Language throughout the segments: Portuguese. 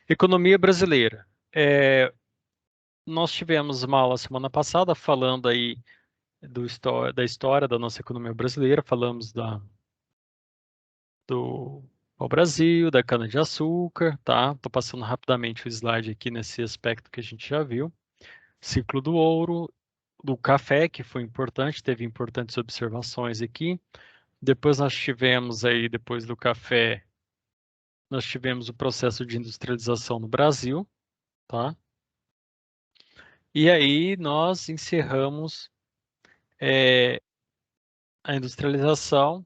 Economia brasileira. Nós tivemos uma aula semana passada falando aí da história da nossa economia brasileira, falamos do Brasil, da cana-de-açúcar, tá? Estou passando rapidamente o slide aqui nesse aspecto que a gente já viu. Ciclo do ouro, do café, que foi importante, teve importantes observações aqui. Depois nós tivemos aí, depois do café, nós tivemos o processo de industrialização no Brasil, tá? E aí nós encerramos a industrialização,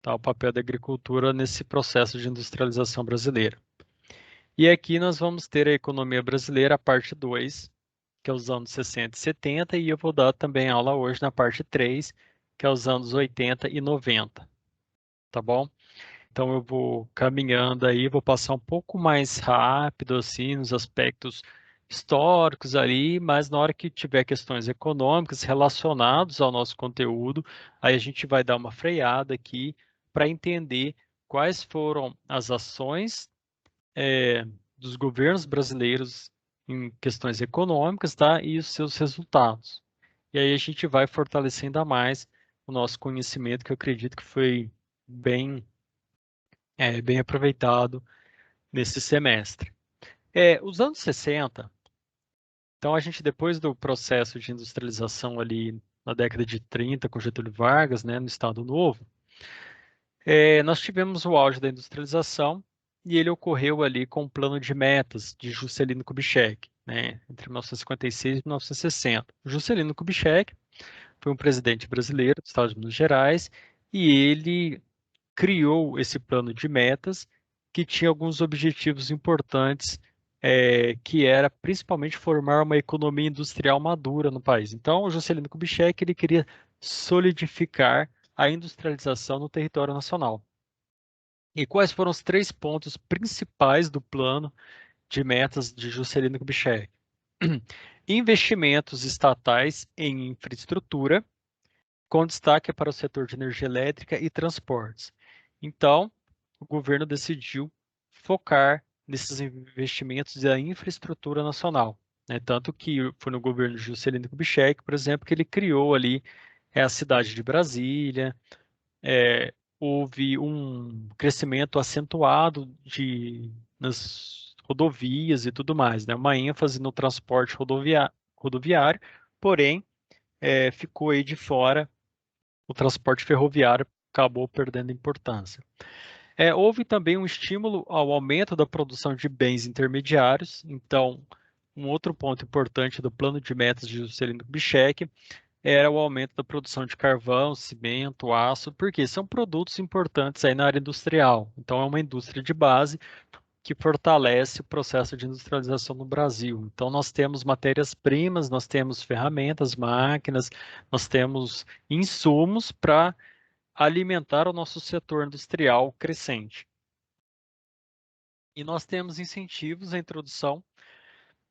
tá? O papel da agricultura nesse processo de industrialização brasileira. E aqui nós vamos ter a economia brasileira, a parte 2, que é os anos 60 e 70, e eu vou dar também aula hoje na parte 3, que é os anos 80 e 90, tá bom? Então eu vou caminhando aí, vou passar um pouco mais rápido assim nos aspectos históricos ali, mas na hora que tiver questões econômicas relacionadas ao nosso conteúdo, aí a gente vai dar uma freada aqui para entender quais foram as ações dos governos brasileiros em questões econômicas, tá? E os seus resultados. E aí a gente vai fortalecer ainda mais o nosso conhecimento, que eu acredito que foi bem bem aproveitado nesse semestre. Os anos 60, então a gente depois do processo de industrialização ali na década de 30 com Getúlio Vargas, né, no Estado Novo, nós tivemos o auge da industrialização e ele ocorreu ali com o plano de metas de Juscelino Kubitschek, né, entre 1956 e 1960. Juscelino Kubitschek foi um presidente brasileiro do Estado de Minas Gerais e ele criou esse plano de metas que tinha alguns objetivos importantes, que era principalmente formar uma economia industrial madura no país. Então, o Juscelino Kubitschek ele queria solidificar a industrialização no território nacional. E quais foram os três pontos principais do plano de metas de Juscelino Kubitschek? Investimentos estatais em infraestrutura, com destaque para o setor de energia elétrica e transportes. Então, o governo decidiu focar nesses investimentos da infraestrutura nacional, né? Tanto que foi no governo de Juscelino Kubitschek, por exemplo, que ele criou ali a cidade de Brasília, houve um crescimento acentuado nas rodovias e tudo mais, né? Uma ênfase no transporte rodoviário, porém, ficou aí de fora o transporte ferroviário, acabou perdendo importância. Houve também um estímulo ao aumento da produção de bens intermediários. Então, um outro ponto importante do plano de metas de Juscelino Kubitschek era o aumento da produção de carvão, cimento, aço, porque são produtos importantes aí na área industrial. Então, é uma indústria de base que fortalece o processo de industrialização no Brasil. Então, nós temos matérias-primas, nós temos ferramentas, máquinas, nós temos insumos para alimentar o nosso setor industrial crescente. E nós temos incentivos à introdução,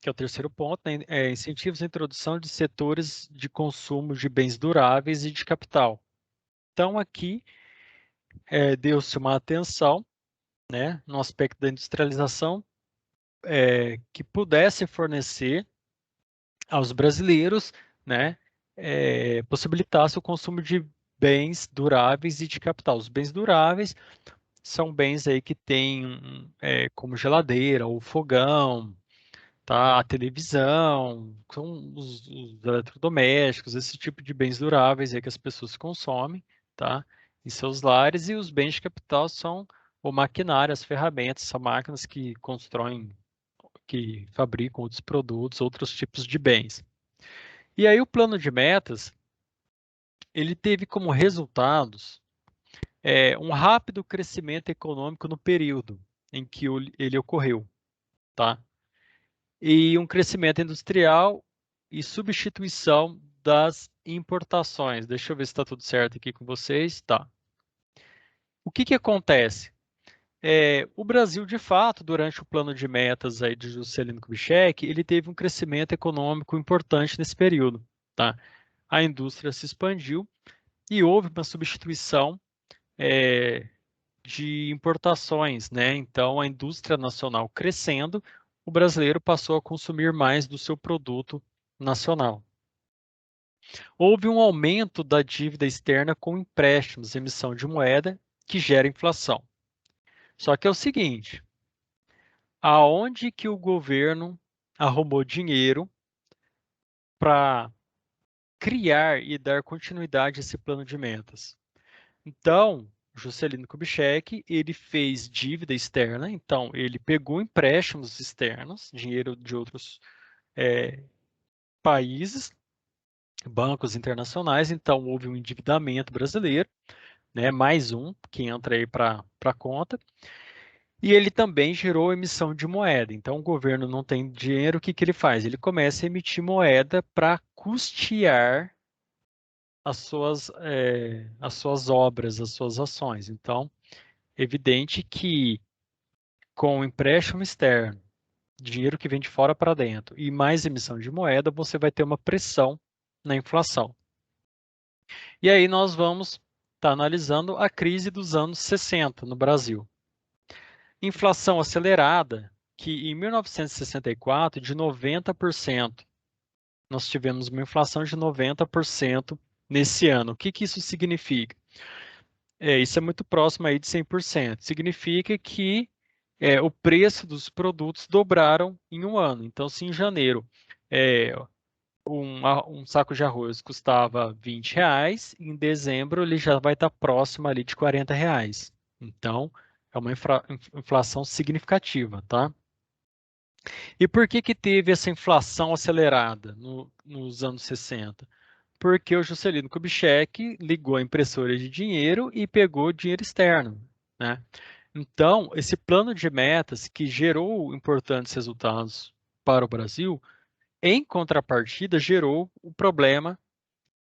que é o terceiro ponto, né? Incentivos à introdução de setores de consumo de bens duráveis e de capital. Então, aqui deu-se uma atenção, né, no aspecto da industrialização, que pudesse fornecer aos brasileiros, né, possibilitasse o consumo de bens duráveis e de capital. Os bens duráveis são bens aí que têm como geladeira ou fogão, tá? A televisão, são os eletrodomésticos, esse tipo de bens duráveis aí que as pessoas consomem, tá? Em seus lares, e os bens de capital são o maquinário, as ferramentas, são máquinas que constroem, que fabricam outros produtos, outros tipos de bens. E aí o plano de metas, ele teve como resultados um rápido crescimento econômico no período em que ele ocorreu, tá? E um crescimento industrial e substituição das importações. Deixa eu ver se está tudo certo aqui com vocês. Tá. O que que acontece? O Brasil, de fato, durante o plano de metas aí de Juscelino Kubitschek, ele teve um crescimento econômico importante nesse período, tá? A indústria se expandiu e houve uma substituição de importações, né? Então, a indústria nacional crescendo, o brasileiro passou a consumir mais do seu produto nacional. Houve um aumento da dívida externa com empréstimos, emissão de moeda, que gera inflação. Só que é o seguinte, aonde que o governo arrumou dinheiro para criar e dar continuidade a esse plano de metas? Então, Juscelino Kubitschek, ele fez dívida externa, então ele pegou empréstimos externos, dinheiro de outros países, bancos internacionais, então houve um endividamento brasileiro, né, mais um que entra aí para a conta, e ele também gerou emissão de moeda. Então, o governo não tem dinheiro, o que, que ele faz? Ele começa a emitir moeda para custear as suas obras, as suas ações. Então, evidente que com o empréstimo externo, dinheiro que vem de fora para dentro e mais emissão de moeda, você vai ter uma pressão na inflação. E aí nós vamos estar analisando a crise dos anos 60 no Brasil. Inflação acelerada, que em 1964, de 90%, nós tivemos uma inflação de 90% nesse ano. O que, que isso significa? Isso é muito próximo aí de 100%. Significa que o preço dos produtos dobraram em um ano. Então, se em janeiro um saco de arroz custava R$ 20, em dezembro ele já vai estar próximo ali de R$ 40. Então, é uma inflação significativa, tá? E por que que teve essa inflação acelerada nos anos 60? Porque o Juscelino Kubitschek ligou a impressora de dinheiro e pegou dinheiro externo, né? Então, esse plano de metas que gerou importantes resultados para o Brasil, em contrapartida, gerou o problema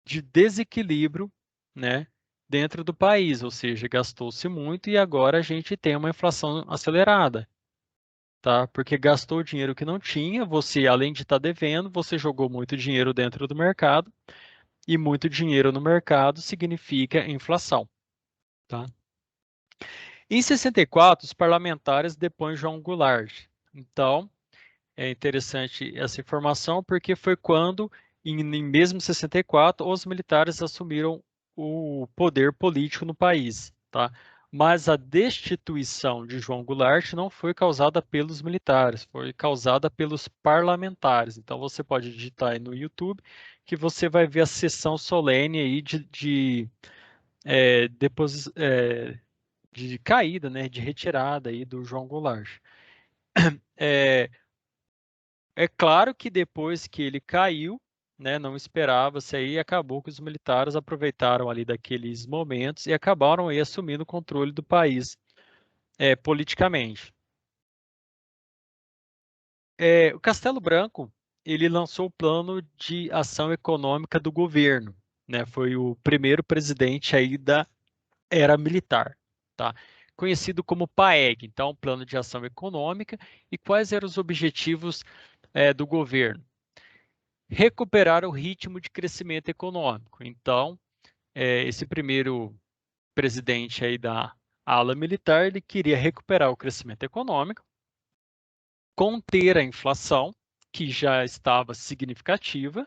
de desequilíbrio, né, dentro do país, ou seja, gastou-se muito e agora a gente tem uma inflação acelerada, tá? Porque gastou dinheiro que não tinha, você, além de estar devendo, você jogou muito dinheiro dentro do mercado, e muito dinheiro no mercado significa inflação, tá? Em 64, os parlamentares depõem João Goulart. Então, é interessante essa informação porque foi quando, em mesmo 64, os militares assumiram o poder político no país, tá? Mas a destituição de João Goulart não foi causada pelos militares, foi causada pelos parlamentares. Então você pode digitar aí no YouTube que você vai ver a sessão solene aí de caída, né, de retirada aí do João Goulart. É, É claro que depois que ele caiu, né, não esperava-se aí, acabou que os militares aproveitaram ali daqueles momentos e acabaram aí assumindo o controle do país politicamente. O Castelo Branco, ele lançou o plano de ação econômica do governo, né, foi o primeiro presidente aí da era militar, tá? Conhecido como PAEG, então, Plano de Ação Econômica, e quais eram os objetivos do governo? Recuperar o ritmo de crescimento econômico. Então, esse primeiro presidente aí da ala militar, ele queria recuperar o crescimento econômico, conter a inflação, que já estava significativa,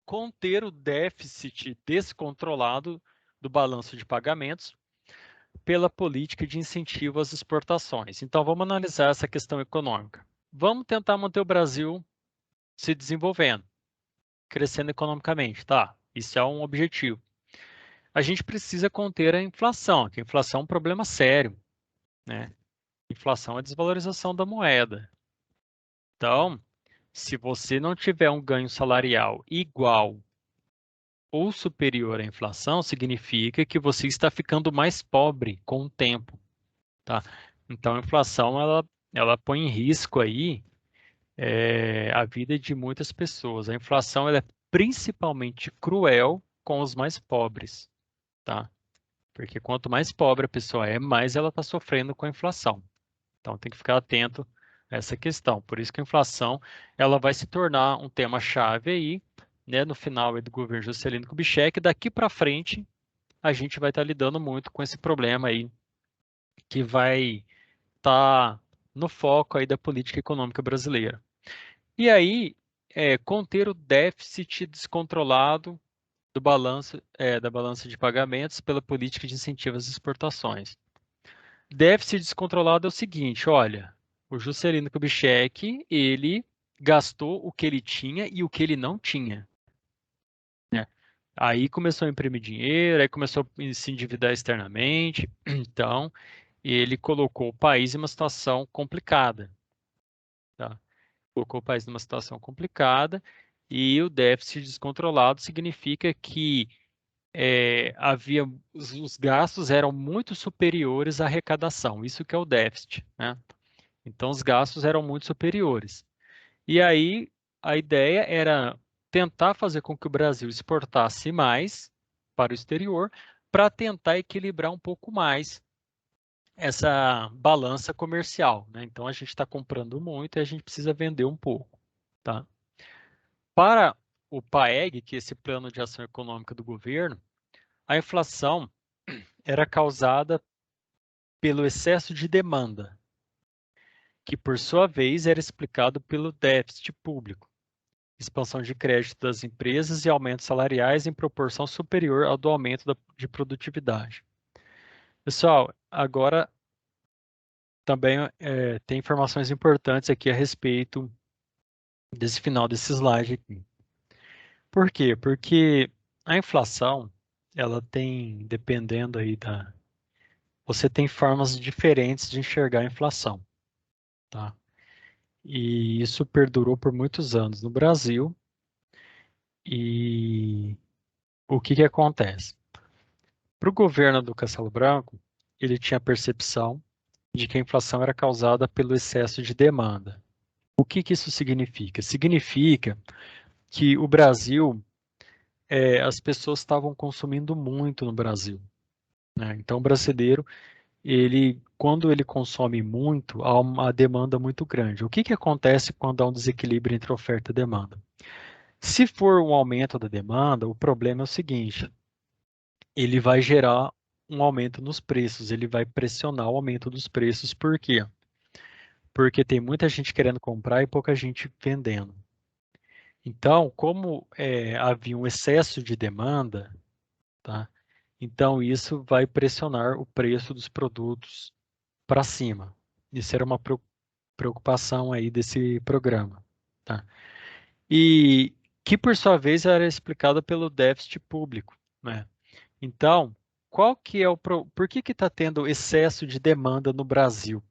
conter o déficit descontrolado do balanço de pagamentos pela política de incentivo às exportações. Então, vamos analisar essa questão econômica. Vamos tentar manter o Brasil se desenvolvendo, crescendo economicamente, tá? Isso é um objetivo. A gente precisa conter a inflação, que a inflação é um problema sério, né? Inflação é a desvalorização da moeda. Então, se você não tiver um ganho salarial igual ou superior à inflação, significa que você está ficando mais pobre com o tempo, tá? Então, a inflação, ela põe em risco aí a vida de muitas pessoas. A inflação, ela é principalmente cruel com os mais pobres, tá? Porque quanto mais pobre a pessoa é, mais ela está sofrendo com a inflação. Então tem que ficar atento a essa questão. Por isso que a inflação ela vai se tornar um tema-chave aí, né, no final aí do governo Juscelino Kubitschek. Daqui para frente, a gente vai estar lidando muito com esse problema aí, que vai estar no foco aí da política econômica brasileira. E aí, conter o déficit descontrolado da balança de pagamentos pela política de incentivo às exportações. Déficit descontrolado é o seguinte, olha, o Juscelino Kubitschek, ele gastou o que ele tinha e o que ele não tinha, né? Aí começou a imprimir dinheiro, aí começou a se endividar externamente, então ele colocou o país em uma situação complicada, tá? Colocou o país numa situação complicada e o déficit descontrolado significa que havia os gastos eram muito superiores à arrecadação, isso que é o déficit, né? Então os gastos eram muito superiores. E aí a ideia era tentar fazer com que o Brasil exportasse mais para o exterior para tentar equilibrar um pouco mais essa balança comercial, né? Então a gente está comprando muito e a gente precisa vender um pouco, tá? Para o PAEG, que é esse Plano de Ação Econômica do governo, a inflação era causada pelo excesso de demanda, que por sua vez era explicado pelo déficit público, expansão de crédito das empresas e aumentos salariais em proporção superior ao do aumento de produtividade. Pessoal, agora também tem informações importantes aqui a respeito desse final desse slide aqui. Por quê? Porque a inflação, ela tem, dependendo aí você tem formas diferentes de enxergar a inflação, tá? E isso perdurou por muitos anos no Brasil. E o que que acontece? Para o governo do Castelo Branco, ele tinha a percepção de que a inflação era causada pelo excesso de demanda. O que que isso significa? Significa que o Brasil, as pessoas estavam consumindo muito no Brasil, né? Então, o brasileiro, quando ele consome muito, há uma demanda muito grande. O que que acontece quando há um desequilíbrio entre oferta e demanda? Se for um aumento da demanda, o problema é o seguinte: ele vai gerar um aumento nos preços, ele vai pressionar o aumento dos preços. Por quê? Porque tem muita gente querendo comprar e pouca gente vendendo. Então, como havia um excesso de demanda, tá? Então isso vai pressionar o preço dos produtos para cima. Isso era uma preocupação aí desse programa, tá? E que por sua vez era explicada pelo déficit público, né? Então, qual que é por que está tendo excesso de demanda no Brasil?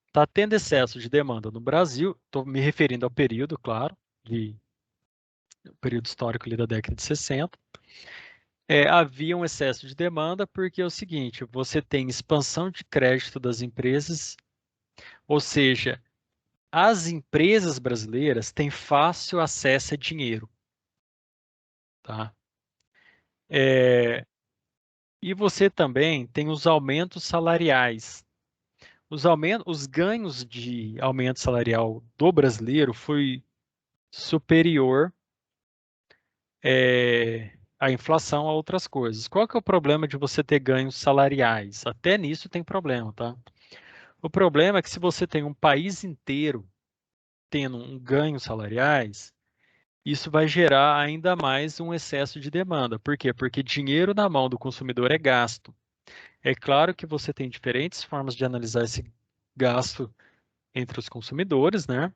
Está tendo excesso de demanda no Brasil, estou me referindo ao período, claro, período histórico ali da década de 60. Havia um excesso de demanda porque é o seguinte, você tem expansão de crédito das empresas, ou seja, as empresas brasileiras têm fácil acesso a dinheiro, tá? É, e você também tem os aumentos salariais. Os ganhos de aumento salarial do brasileiro foi superior à inflação a outras coisas. Qual que é o problema de você ter ganhos salariais? Até nisso tem problema, tá? O problema é que se você tem um país inteiro tendo um ganho salariais, isso vai gerar ainda mais um excesso de demanda. Por quê? Porque dinheiro na mão do consumidor é gasto. É claro que você tem diferentes formas de analisar esse gasto entre os consumidores, né?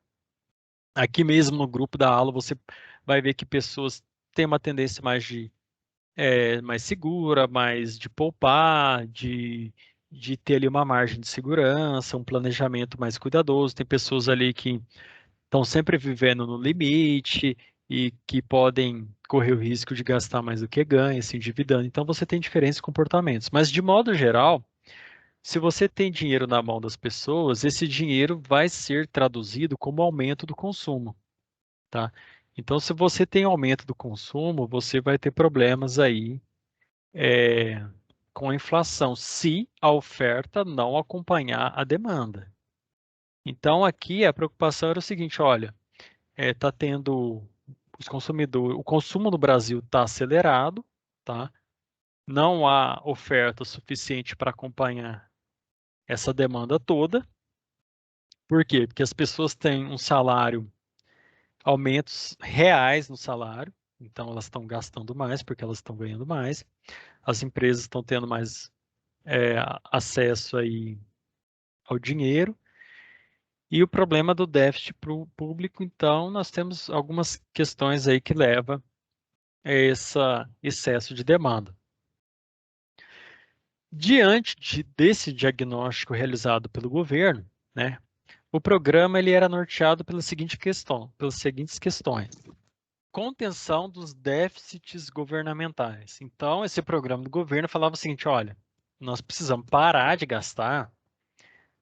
Aqui mesmo no grupo da aula você vai ver que pessoas têm uma tendência mais segura, mais de poupar, de ter ali uma margem de segurança, um planejamento mais cuidadoso. Tem pessoas ali que estão sempre vivendo no limite e que podem correr o risco de gastar mais do que ganha, se endividando. Então você tem diferentes comportamentos. Mas de modo geral, se você tem dinheiro na mão das pessoas, esse dinheiro vai ser traduzido como aumento do consumo, tá? Então, se você tem aumento do consumo, você vai ter problemas aí com a inflação, se a oferta não acompanhar a demanda. Então, aqui a preocupação era o seguinte, olha, está tendo o consumo no Brasil está acelerado, tá? não há oferta suficiente para acompanhar essa demanda toda. Por quê? Porque as pessoas têm um salário, aumentos reais no salário, então elas estão gastando mais porque elas estão ganhando mais. As empresas estão tendo mais acesso aí ao dinheiro. E o problema do déficit público, então, nós temos algumas questões aí que levam a esse excesso de demanda. Desse diagnóstico realizado pelo governo, né, o programa ele era norteado pelas seguintes questões. Contenção dos déficits governamentais. Então, esse programa do governo falava o seguinte, olha, nós precisamos parar de gastar,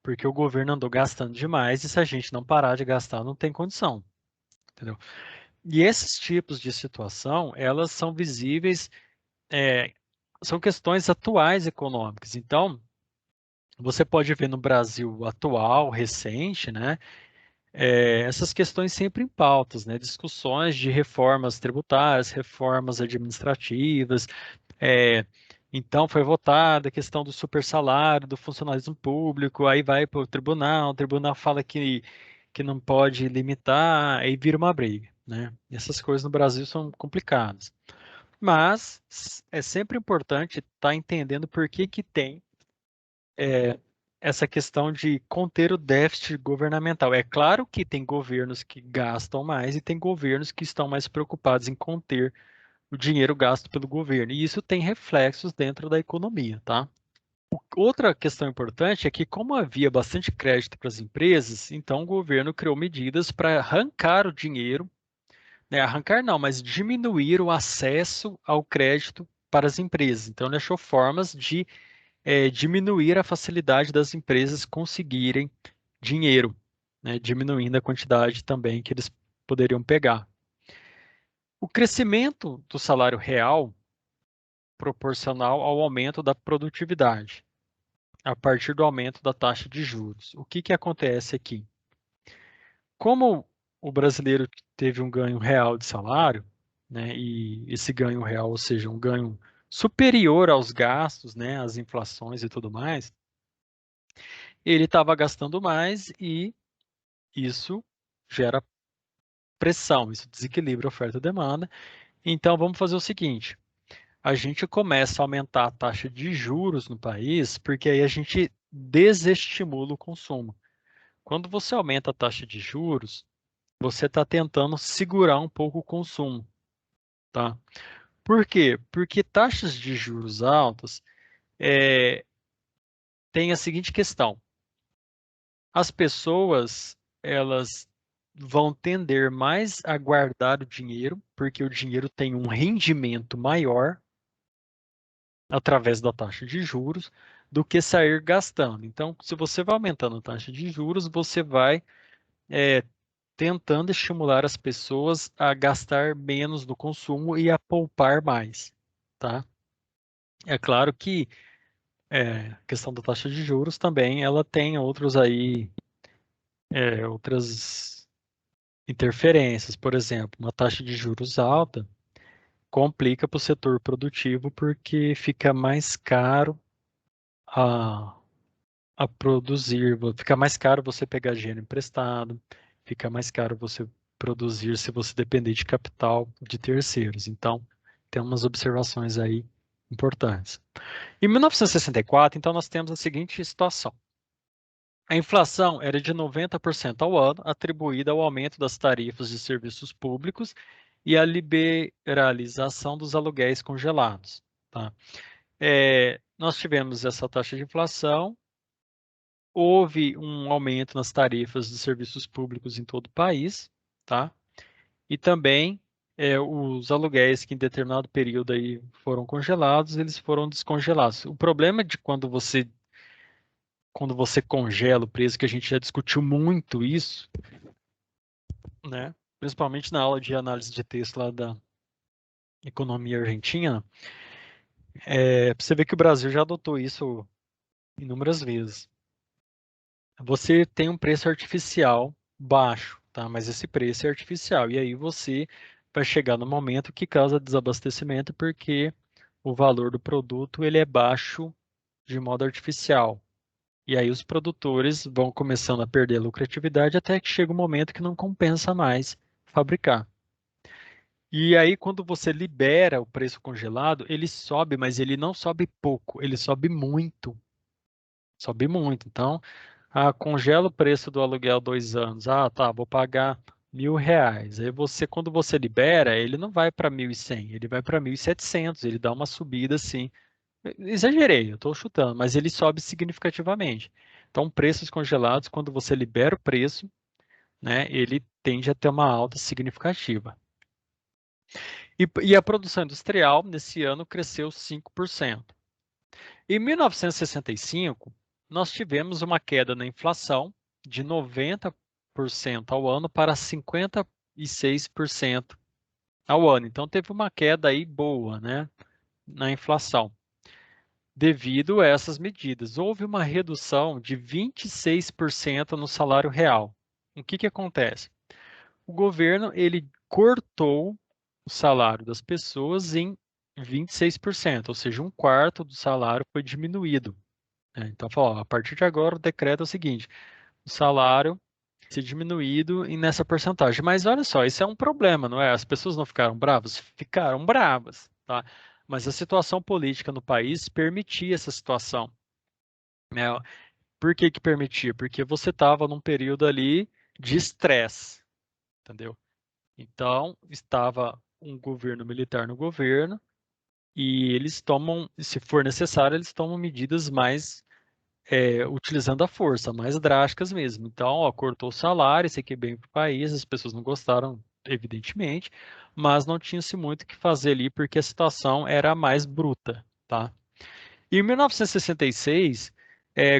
porque o governo andou gastando demais e se a gente não parar de gastar, não tem condição, entendeu? E esses tipos de situação, elas são visíveis, são questões atuais econômicas. Então, você pode ver no Brasil atual, recente, né, essas questões sempre em pautas, né, discussões de reformas tributárias, reformas administrativas. é, então, foi votada a questão do supersalário, do funcionalismo público, aí vai para o tribunal fala que não pode limitar, aí vira uma briga, né? Essas coisas no Brasil são complicadas. Mas é sempre importante estar entendendo por que que tem essa questão de conter o déficit governamental. É claro que tem governos que gastam mais e tem governos que estão mais preocupados em conter o dinheiro gasto pelo governo. E isso tem reflexos dentro da economia, tá? Outra questão importante é que, como havia bastante crédito para as empresas, então o governo criou medidas para arrancar o dinheiro, né? Arrancar não, mas diminuir o acesso ao crédito para as empresas. Então, ele achou formas de diminuir a facilidade das empresas conseguirem dinheiro, né? Diminuindo a quantidade também que eles poderiam pegar. O crescimento do salário real proporcional ao aumento da produtividade, a partir do aumento da taxa de juros. O que que acontece aqui? Como o brasileiro teve um ganho real de salário, né, e esse ganho real, ou seja, um ganho superior aos gastos, né, às inflações e tudo mais, ele estava gastando mais e isso gera pressão, isso desequilibra a oferta e demanda. Então, vamos fazer o seguinte: a gente começa a aumentar a taxa de juros no país, porque aí a gente desestimula o consumo. Quando você aumenta a taxa de juros, você está tentando segurar um pouco o consumo, tá? Por quê? Porque taxas de juros altas têm a seguinte questão: as pessoas elas vão tender mais a guardar o dinheiro, porque o dinheiro tem um rendimento maior através da taxa de juros do que sair gastando. Então, se você vai aumentando a taxa de juros, você vai é, tentando estimular as pessoas a gastar menos no consumo e a poupar mais, tá? É claro que a questão da taxa de juros também, ela tem outras interferências. Por exemplo, uma taxa de juros alta complica para o setor produtivo porque fica mais caro a produzir, fica mais caro você pegar dinheiro emprestado, fica mais caro você produzir se você depender de capital de terceiros. Então, tem umas observações aí importantes. Em 1964, então, nós temos a seguinte situação. A inflação era de 90% ao ano, atribuída ao aumento das tarifas de serviços públicos e à liberalização dos aluguéis congelados. Tá? Nós tivemos essa taxa de inflação. Houve um aumento nas tarifas de serviços públicos em todo o país, tá? E também os aluguéis que em determinado período aí foram congelados, eles foram descongelados. O problema de quando você congela o preço, que a gente já discutiu muito isso, né? Principalmente na aula de análise de texto lá da economia argentina, você vê que o Brasil já adotou isso inúmeras vezes. Você tem um preço artificial baixo, tá? Mas esse preço é artificial. E aí você vai chegar no momento que causa desabastecimento porque o valor do produto ele é baixo de modo artificial. E aí os produtores vão começando a perder a lucratividade até que chega um momento que não compensa mais fabricar. E aí, quando você libera o preço congelado, ele sobe, mas ele não sobe pouco, ele sobe muito. Sobe muito. Então, congela o preço do aluguel 2 anos. Ah, tá, vou pagar R$ 1.000. Aí você, quando você libera, ele não vai para 1.100, ele vai para 1.700. Ele dá uma subida assim. Exagerei, eu estou chutando, mas ele sobe significativamente. Então, preços congelados, quando você libera o preço, né, ele tende a ter uma alta significativa. E a produção industrial, nesse ano, cresceu 5%. Em 1965, nós tivemos uma queda na inflação de 90% ao ano para 56% ao ano. Então, teve uma queda aí boa, né, na inflação. Devido a essas medidas, houve uma redução de 26% no salário real. O que que acontece? O governo ele cortou o salário das pessoas em 26%, ou seja, um quarto do salário foi diminuído, né? Então, falou, ó, a partir de agora o decreto é o seguinte: o salário ser diminuído nessa porcentagem. Mas olha só, isso é um problema, não é? As pessoas não ficaram bravas? Ficaram bravas, tá? Mas a situação política no país permitia essa situação, né? Por que que permitia? Porque você estava num período ali de estresse, entendeu? Então, estava um governo militar no governo e eles tomam, se for necessário, eles tomam medidas mais utilizando a força, mais drásticas mesmo. Então, ó, cortou o salário, isso aqui é bem para o país, as pessoas não gostaram, evidentemente, mas não tinha-se muito o que fazer ali porque a situação era mais bruta, tá? E em 1966,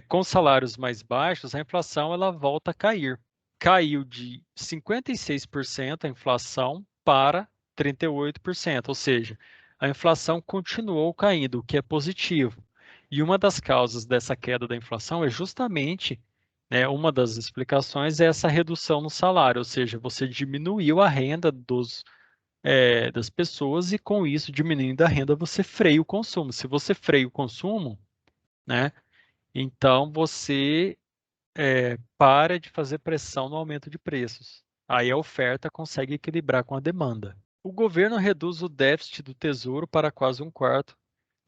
com salários mais baixos, a inflação ela volta a cair. Caiu de 56% a inflação para 38%, ou seja, a inflação continuou caindo, o que é positivo. E uma das causas dessa queda da inflação é justamente, né, uma das explicações é essa redução no salário, ou seja, você diminuiu a renda das pessoas e com isso, diminuindo a renda, você freia o consumo. Se você freia o consumo, né, então você para de fazer pressão no aumento de preços. Aí a oferta consegue equilibrar com a demanda. O governo reduz o déficit do Tesouro para quase um quarto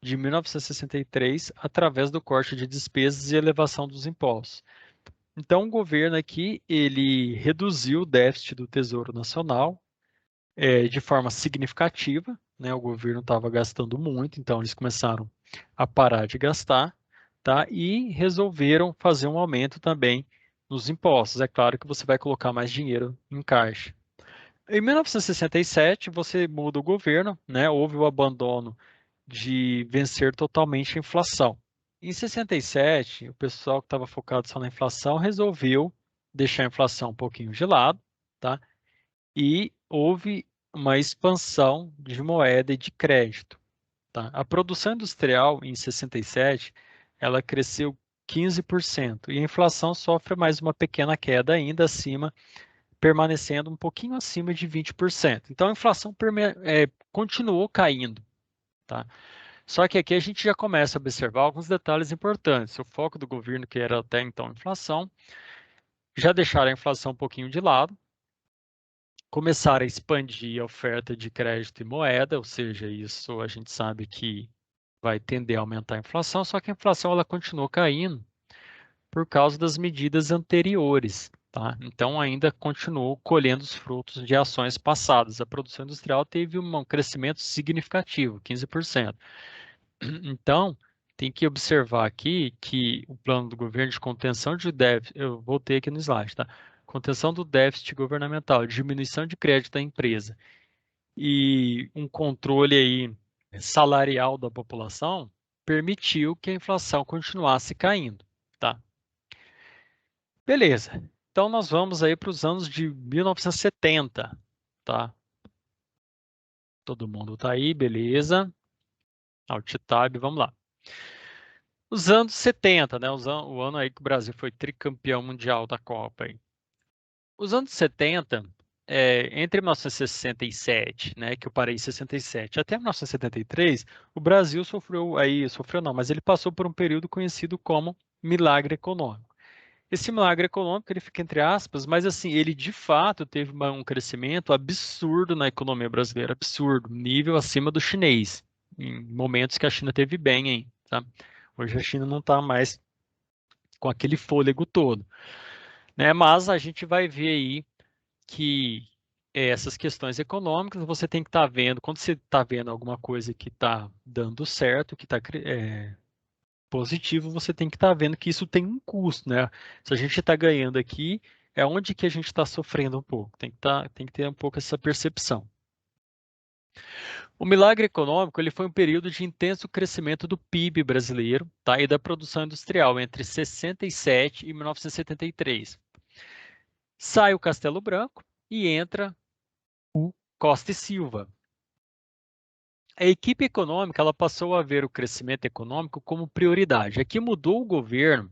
de 1963 através do corte de despesas e elevação dos impostos. Então, o governo aqui ele reduziu o déficit do Tesouro Nacional de forma significativa, né? O governo estava gastando muito, então eles começaram a parar de gastar, tá? E resolveram fazer um aumento também nos impostos. É claro que você vai colocar mais dinheiro em caixa. Em 1967, você muda o governo, né? Houve o abandono de vencer totalmente a inflação. Em 67, o pessoal que estava focado só na inflação resolveu deixar a inflação um pouquinho de lado, tá? E houve uma expansão de moeda e de crédito, tá? A produção industrial em 67, ela cresceu 15% e a inflação sofre mais uma pequena queda ainda acima, permanecendo um pouquinho acima de 20%. Então a inflação continuou caindo, tá? Só que aqui a gente já começa a observar alguns detalhes importantes. O foco do governo, que era até então inflação, já deixaram a inflação um pouquinho de lado, começar a expandir a oferta de crédito e moeda, ou seja, isso a gente sabe que vai tender a aumentar a inflação, só que a inflação ela continuou caindo por causa das medidas anteriores, tá? Então ainda continuou colhendo os frutos de ações passadas. A produção industrial teve um crescimento significativo, 15%. Então, tem que observar aqui que o plano do governo de contenção de déficit, eu voltei aqui no slide, tá? Contenção do déficit governamental, diminuição de crédito da empresa e um controle aí salarial da população permitiu que a inflação continuasse caindo, tá? Beleza. Então nós vamos aí para os anos de 1970, tá? Todo mundo tá aí, beleza? Alt Tab, vamos lá. Os anos 70, né? O ano aí que o Brasil foi tricampeão mundial da Copa aí. Os anos 70 entre 1967, né, que eu parei em 67, até 1973, o Brasil sofreu não, mas ele passou por um período conhecido como milagre econômico. Esse milagre econômico, ele fica entre aspas, mas assim, ele de fato teve um crescimento absurdo na economia brasileira, absurdo, nível acima do chinês, em momentos que a China teve bem, hein, tá? Hoje a China não está mais com aquele fôlego todo, né? Mas a gente vai ver aí que essas questões econômicas você tem que estar vendo, quando você está vendo alguma coisa que está dando certo, que está positivo, você tem que estar vendo que isso tem um custo, né? Se a gente está ganhando aqui, é onde que a gente está sofrendo um pouco. Tem que ter um pouco essa percepção. O milagre econômico ele foi um período de intenso crescimento do PIB brasileiro, tá? E da produção industrial entre 67 e 1973. Sai o Castelo Branco e entra o Costa e Silva. A equipe econômica ela passou a ver o crescimento econômico como prioridade. Aqui mudou o governo.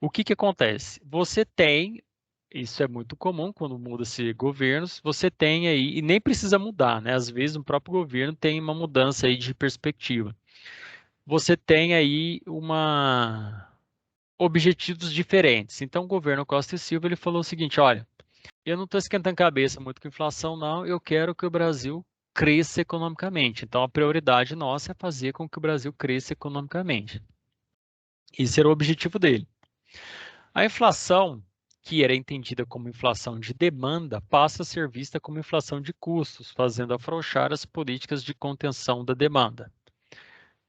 O que que acontece? Você tem, isso é muito comum quando muda-se governos, você tem aí, e nem precisa mudar, né? Às vezes o próprio governo tem uma mudança aí de perspectiva. Você tem aí objetivos diferentes. Então o governo Costa e Silva ele falou o seguinte, olha, eu não estou esquentando cabeça muito com inflação, não. Eu quero que o Brasil cresça economicamente. Então, a prioridade nossa é fazer com que o Brasil cresça economicamente. Esse era o objetivo dele. A inflação, que era entendida como inflação de demanda, passa a ser vista como inflação de custos, fazendo afrouxar as políticas de contenção da demanda.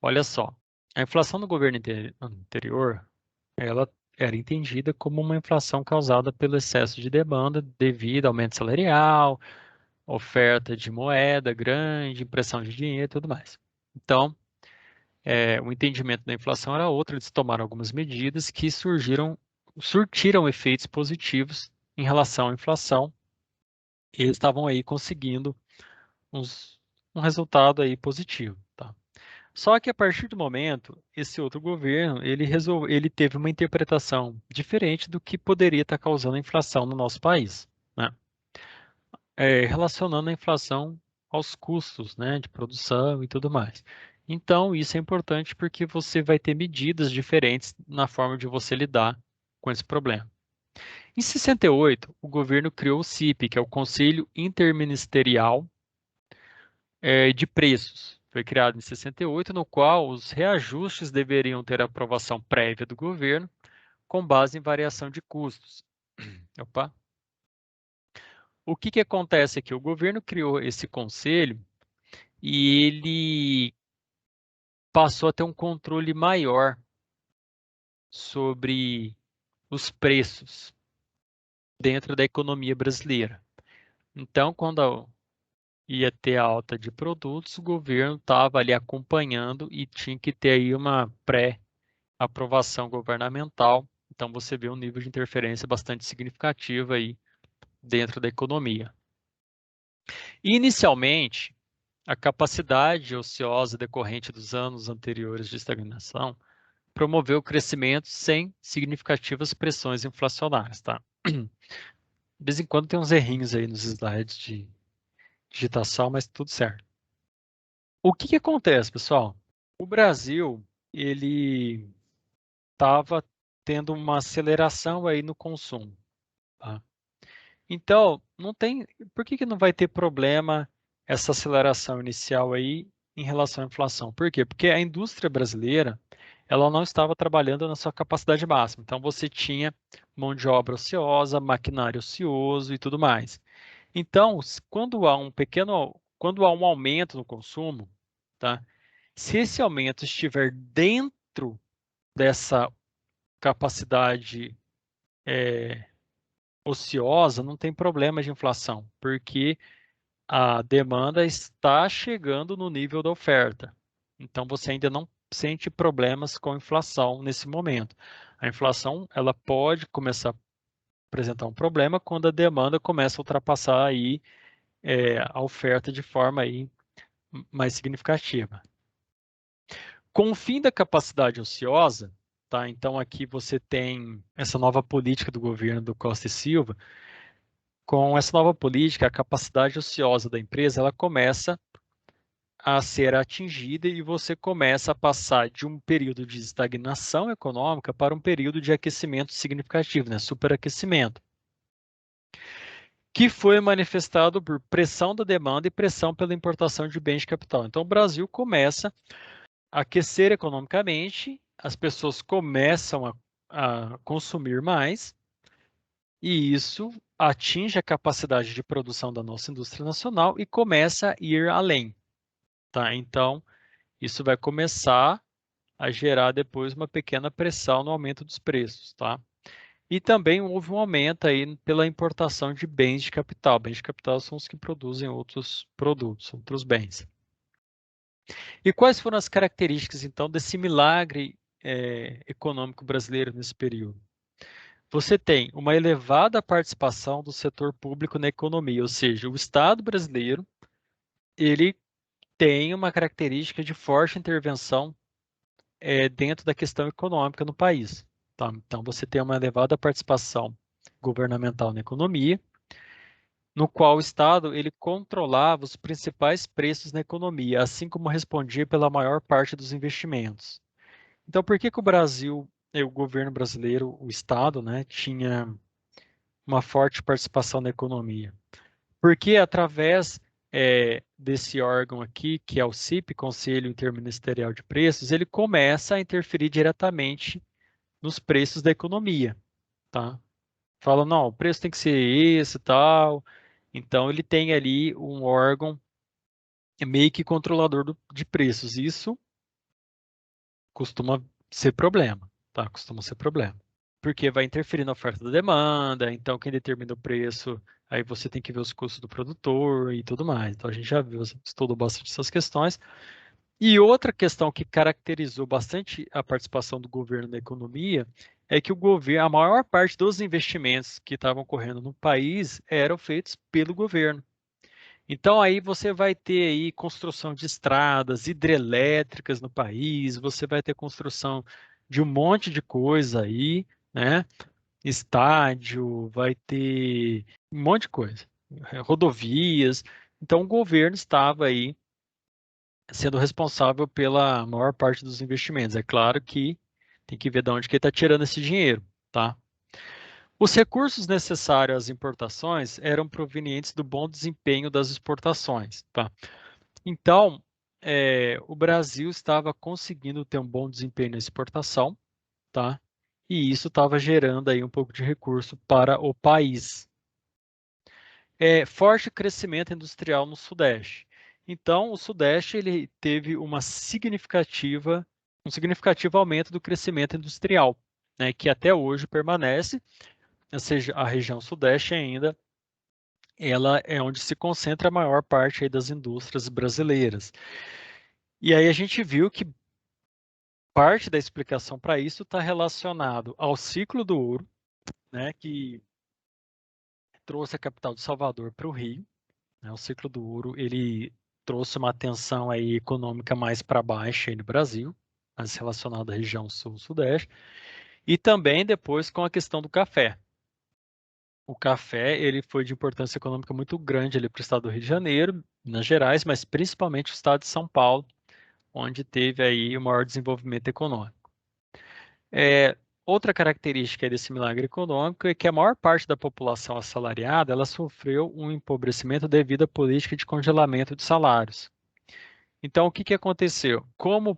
Olha só, a inflação no governo anterior, ela era entendida como uma inflação causada pelo excesso de demanda devido ao aumento salarial, oferta de moeda grande, impressão de dinheiro e tudo mais. Então, o entendimento da inflação era outro, eles tomaram algumas medidas que surtiram efeitos positivos em relação à inflação, e eles estavam aí conseguindo um resultado aí positivo, tá? Só que a partir do momento, esse outro governo, ele teve uma interpretação diferente do que poderia estar causando a inflação no nosso país, né? Relacionando a inflação aos custos, né, de produção e tudo mais. Então, isso é importante porque você vai ter medidas diferentes na forma de você lidar com esse problema. Em 68, o governo criou o CIP, que é o Conselho Interministerial de Preços. Foi criado em 68, no qual os reajustes deveriam ter aprovação prévia do governo, com base em variação de custos. Opa. O que que acontece aqui? O governo criou esse conselho e ele passou a ter um controle maior sobre os preços dentro da economia brasileira. Então, quando ia ter alta de produtos, o governo estava ali acompanhando e tinha que ter aí uma pré-aprovação governamental. Então, você vê um nível de interferência bastante significativo aí dentro da economia. Inicialmente, a capacidade ociosa decorrente dos anos anteriores de estagnação promoveu o crescimento sem significativas pressões inflacionárias, tá? De vez em quando tem uns errinhos aí nos slides de digitação, mas tudo certo. O que que acontece, pessoal? O Brasil, ele estava tendo uma aceleração aí no consumo, tá? Então, por que que não vai ter problema essa aceleração inicial aí em relação à inflação? Por quê? Porque a indústria brasileira, ela não estava trabalhando na sua capacidade máxima. Então, você tinha mão de obra ociosa, maquinário ocioso e tudo mais. Então, quando há um aumento no consumo, tá? Se esse aumento estiver dentro dessa capacidade ociosa, não tem problema de inflação, porque a demanda está chegando no nível da oferta. Então você ainda não sente problemas com inflação nesse momento. A inflação, ela pode começar a apresentar um problema quando a demanda começa a ultrapassar aí a oferta de forma aí mais significativa. Com o fim da capacidade ociosa, tá? Então aqui você tem essa nova política do governo do Costa e Silva, Com essa nova política, a capacidade ociosa da empresa ela começa a ser atingida e você começa a passar de um período de estagnação econômica para um período de aquecimento significativo, né? Superaquecimento, que foi manifestado por pressão da demanda e pressão pela importação de bens de capital. Então, o Brasil começa a aquecer economicamente, as pessoas começam a consumir mais, e isso atinge a capacidade de produção da nossa indústria nacional e começa a ir além, tá? Então, isso vai começar a gerar depois uma pequena pressão no aumento dos preços, tá? E também houve um aumento aí pela importação de bens de capital. Bens de capital são os que produzem outros produtos, outros bens. E quais foram as características, então, desse milagre econômico brasileiro nesse período? Você tem uma elevada participação do setor público na economia, ou seja, o Estado brasileiro ele tem uma característica de forte intervenção dentro da questão econômica no país. Tá? Então, você tem uma elevada participação governamental na economia, no qual o Estado ele controlava os principais preços na economia, assim como respondia pela maior parte dos investimentos. Então, por que que o Brasil, o governo brasileiro, o Estado, né, tinha uma forte participação na economia? Porque através desse órgão aqui, que é o CIP, Conselho Interministerial de Preços, ele começa a interferir diretamente nos preços da economia, tá? Fala, não, o preço tem que ser esse e tal. Então, ele tem ali um órgão meio que controlador de preços. Isso costuma ser problema, tá? Costuma ser problema. Porque vai interferir na oferta da demanda, então quem determina o preço, aí você tem que ver os custos do produtor e tudo mais. Então, a gente já viu, estudou bastante essas questões. E outra questão que caracterizou bastante a participação do governo na economia é que o governo, a maior parte dos investimentos que estavam ocorrendo no país eram feitos pelo governo. Então aí você vai ter aí construção de estradas hidrelétricas no país, você vai ter construção de um monte de coisa aí, né? Estádio, vai ter um monte de coisa, rodovias. Então o governo estava aí sendo responsável pela maior parte dos investimentos. É claro que tem que ver de onde que ele está tirando esse dinheiro, tá? Os recursos necessários às importações eram provenientes do bom desempenho das exportações, tá? Então, o Brasil estava conseguindo ter um bom desempenho na exportação, tá? E isso estava gerando aí um pouco de recurso para o país. Forte crescimento industrial no Sudeste. Então, o Sudeste ele teve um significativo aumento do crescimento industrial, né, que até hoje permanece, ou seja, a região Sudeste ainda, ela é onde se concentra a maior parte aí das indústrias brasileiras. E aí a gente viu que parte da explicação para isso está relacionado ao ciclo do ouro, né, que trouxe a capital de Salvador para o Rio, né? O ciclo do ouro, ele trouxe uma atenção aí econômica mais para baixo aí no Brasil, mais relacionada à região sul-sudeste, e também depois com a questão do café. O café, ele foi de importância econômica muito grande ali para o estado do Rio de Janeiro, Minas Gerais, mas principalmente o estado de São Paulo, onde teve aí o maior desenvolvimento econômico. Outra característica desse milagre econômico é que a maior parte da população assalariada ela sofreu um empobrecimento devido à política de congelamento de salários. Então, o que que aconteceu? Como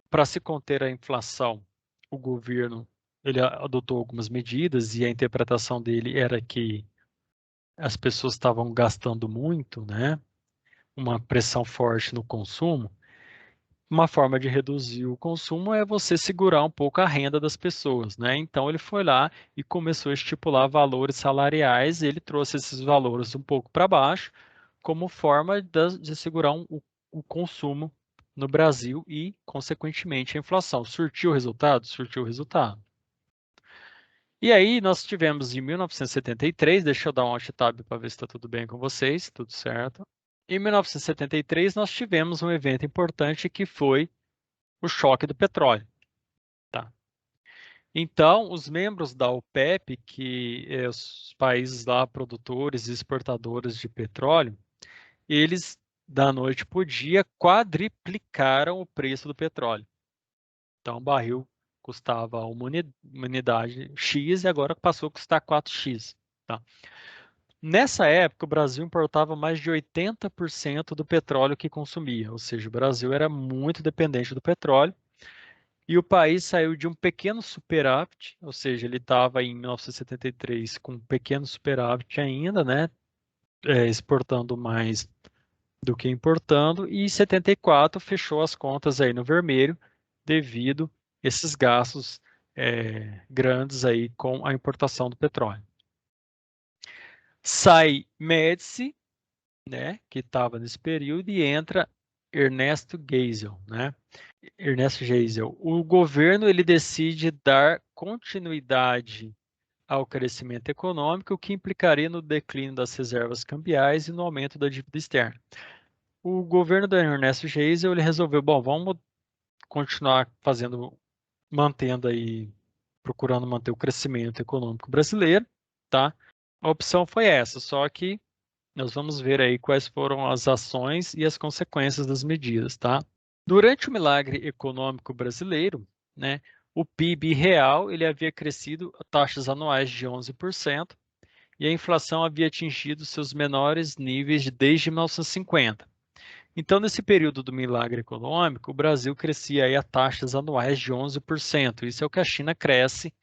para se conter a inflação, o governo ele adotou algumas medidas e a interpretação dele era que as pessoas estavam gastando muito, né? Uma pressão forte no consumo. Uma forma de reduzir o consumo é você segurar um pouco a renda das pessoas, né? Então ele foi lá e começou a estipular valores salariais, ele trouxe esses valores um pouco para baixo, como forma de segurar o consumo no Brasil e, consequentemente, a inflação. Surtiu o resultado? Surtiu o resultado. E aí nós tivemos em 1973, deixa eu dar um alt tab para ver se está tudo bem com vocês, tudo certo. Em 1973 nós tivemos um evento importante que foi o choque do petróleo. Tá? Então, os membros da OPEP, que os países lá produtores e exportadores de petróleo, eles, da noite para o dia, quadriplicaram o preço do petróleo. Então, o barril custava uma unidade X e agora passou a custar 4x. Tá? Nessa época, o Brasil importava mais de 80% do petróleo que consumia, ou seja, o Brasil era muito dependente do petróleo. E o país saiu de um pequeno superávit, ou seja, ele estava em 1973 com um pequeno superávit ainda, né, exportando mais do que importando, e em 74 fechou as contas aí no vermelho devido esses gastos grandes aí com a importação do petróleo. Sai Médici, né, que estava nesse período, e entra Ernesto Geisel, né? Ernesto Geisel. O governo ele decide dar continuidade ao crescimento econômico, o que implicaria no declínio das reservas cambiais e no aumento da dívida externa. O governo do Ernesto Geisel ele resolveu, bom, vamos continuar mantendo aí, procurando manter o crescimento econômico brasileiro, tá? A opção foi essa, só que nós vamos ver aí quais foram as ações e as consequências das medidas, tá? Durante o milagre econômico brasileiro, né, o PIB real ele havia crescido a taxas anuais de 11% e a inflação havia atingido seus menores níveis desde 1950. Então, nesse período do milagre econômico, o Brasil crescia aí a taxas anuais de 11%. Isso é o que a China cresce,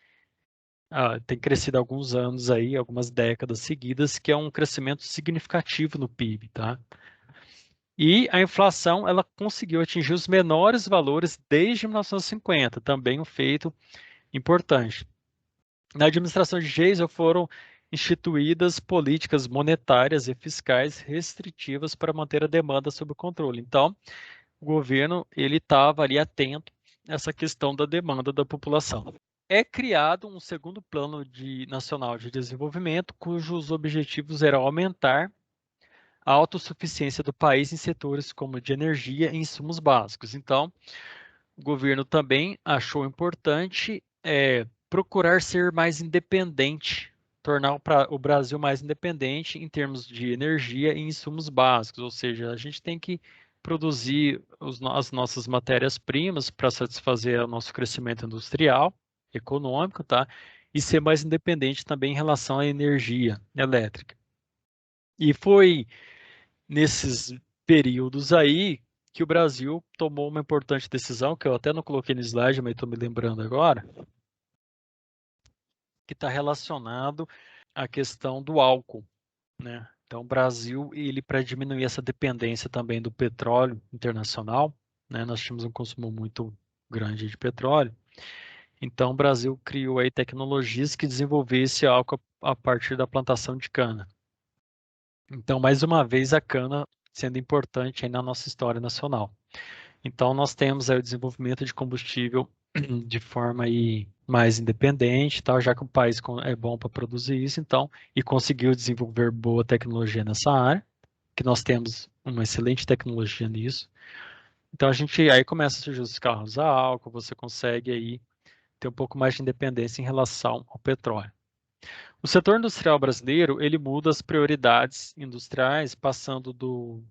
tem crescido há alguns anos aí, algumas décadas seguidas, que é um crescimento significativo no PIB, tá? E a inflação, ela conseguiu atingir os menores valores desde 1950, também um feito importante. Na administração de Geisel foram instituídas políticas monetárias e fiscais restritivas para manter a demanda sob controle. Então, o governo ele estava ali atento a essa questão da demanda da população. É criado um segundo plano nacional de desenvolvimento, cujos objetivos eram aumentar a autossuficiência do país em setores como de energia e insumos básicos. Então, o governo também achou importante procurar ser mais independente, tornar o Brasil mais independente em termos de energia e insumos básicos, ou seja, a gente tem que produzir as nossas matérias-primas para satisfazer o nosso crescimento industrial, econômico, tá? E ser mais independente também em relação à energia elétrica. E foi nesses períodos aí que o Brasil tomou uma importante decisão, que eu até não coloquei no slide, mas estou me lembrando agora, que está relacionado à questão do álcool, né? Então, o Brasil, ele para diminuir essa dependência também do petróleo internacional, né? Nós tínhamos um consumo muito grande de petróleo. Então, o Brasil criou aí tecnologias que desenvolvesse álcool a partir da plantação de cana. Então, mais uma vez, a cana sendo importante aí na nossa história nacional. Então, nós temos aí o desenvolvimento de combustível de forma aí mais independente, tal, já que o país é bom para produzir isso, então, e conseguiu desenvolver boa tecnologia nessa área, que nós temos uma excelente tecnologia nisso. Então, a gente aí começa a surgir os carros a álcool, você consegue aí ter um pouco mais de independência em relação ao petróleo. O setor industrial brasileiro, ele muda as prioridades industriais, passando do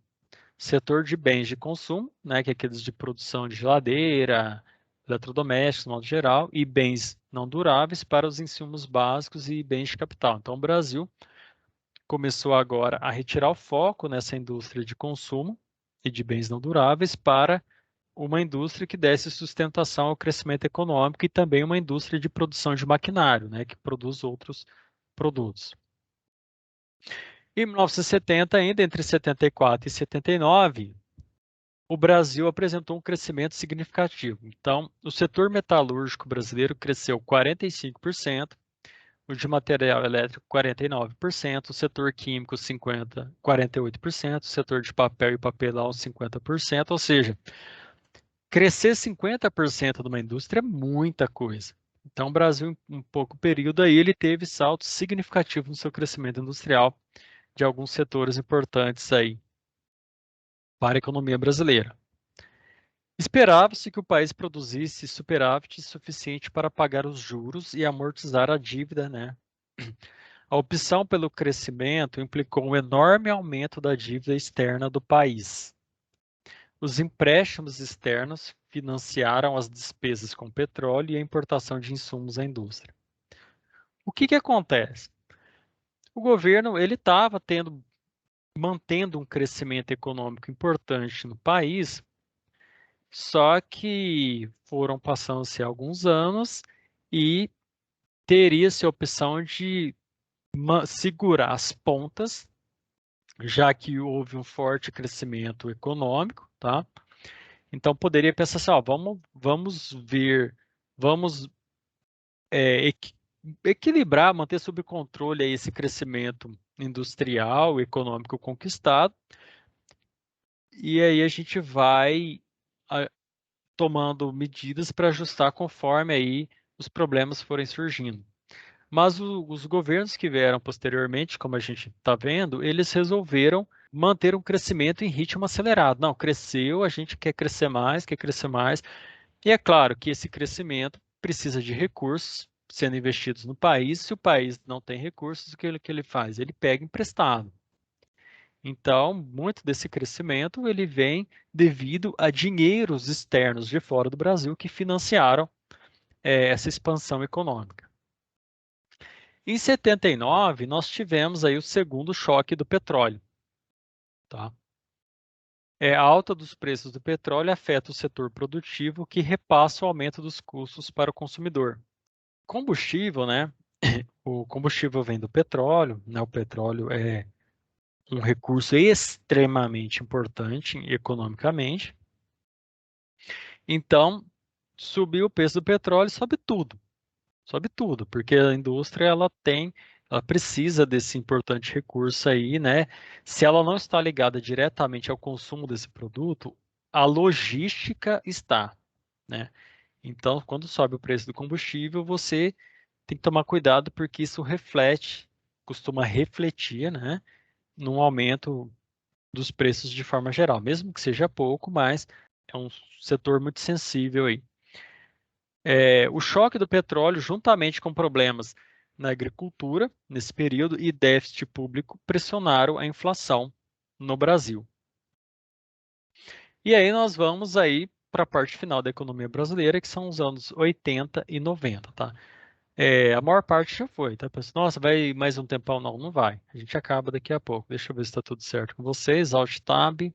setor de bens de consumo, né, que é aqueles de produção de geladeira, eletrodomésticos, no modo geral, e bens não duráveis para os insumos básicos e bens de capital. Então, o Brasil começou agora a retirar o foco nessa indústria de consumo e de bens não duráveis para uma indústria que desse sustentação ao crescimento econômico e também uma indústria de produção de maquinário, né, que produz outros produtos. Em 1970, ainda entre 74 e 79, o Brasil apresentou um crescimento significativo. Então, o setor metalúrgico brasileiro cresceu 45%, o de material elétrico 49%, o setor químico 48%, o setor de papel e papelão 50%, ou seja, crescer 50% de uma indústria é muita coisa. Então, o Brasil, em um pouco período aí, ele teve saltos significativos no seu crescimento industrial de alguns setores importantes aí para a economia brasileira. Esperava-se que o país produzisse superávit suficiente para pagar os juros e amortizar a dívida, né? A opção pelo crescimento implicou um enorme aumento da dívida externa do país. Os empréstimos externos financiaram as despesas com petróleo e a importação de insumos à indústria. O que que acontece? O governo ele estava mantendo um crescimento econômico importante no país, só que foram passando-se alguns anos e teria-se a opção de segurar as pontas, já que houve um forte crescimento econômico, tá? Então poderia pensar assim, ó, vamos ver, vamos equilibrar, manter sob controle aí esse crescimento industrial, econômico conquistado, e aí a gente vai a, tomando medidas para ajustar conforme aí os problemas forem surgindo. Mas os governos que vieram posteriormente, como a gente está vendo, eles resolveram manter um crescimento em ritmo acelerado. Não, cresceu, a gente quer crescer mais, quer crescer mais. E é claro que esse crescimento precisa de recursos sendo investidos no país. Se o país não tem recursos, que ele faz? Ele pega emprestado. Então, muito desse crescimento ele vem devido a dinheiros externos de fora do Brasil que financiaram essa expansão econômica. Em 79, nós tivemos aí o segundo choque do petróleo. Tá? A alta dos preços do petróleo afeta o setor produtivo, que repassa o aumento dos custos para o consumidor. Combustível, né? O combustível vem do petróleo, né? O petróleo é um recurso extremamente importante economicamente. Então, subir o preço do petróleo sobe tudo, porque a indústria ela precisa desse importante recurso aí, né? Se ela não está ligada diretamente ao consumo desse produto, a logística está, né? Então, quando sobe o preço do combustível, você tem que tomar cuidado porque isso costuma refletir, né, num aumento dos preços de forma geral, mesmo que seja pouco, mas é um setor muito sensível aí. O choque do petróleo, juntamente com problemas na agricultura, nesse período, e déficit público, pressionaram a inflação no Brasil. E aí nós vamos aí para a parte final da economia brasileira, que são os anos 80 e 90, tá? A maior parte já foi, tá? Pensa, nossa, vai mais um tempão? Não, não vai. A gente acaba daqui a pouco. Deixa eu ver se está tudo certo com vocês. Alt Tab.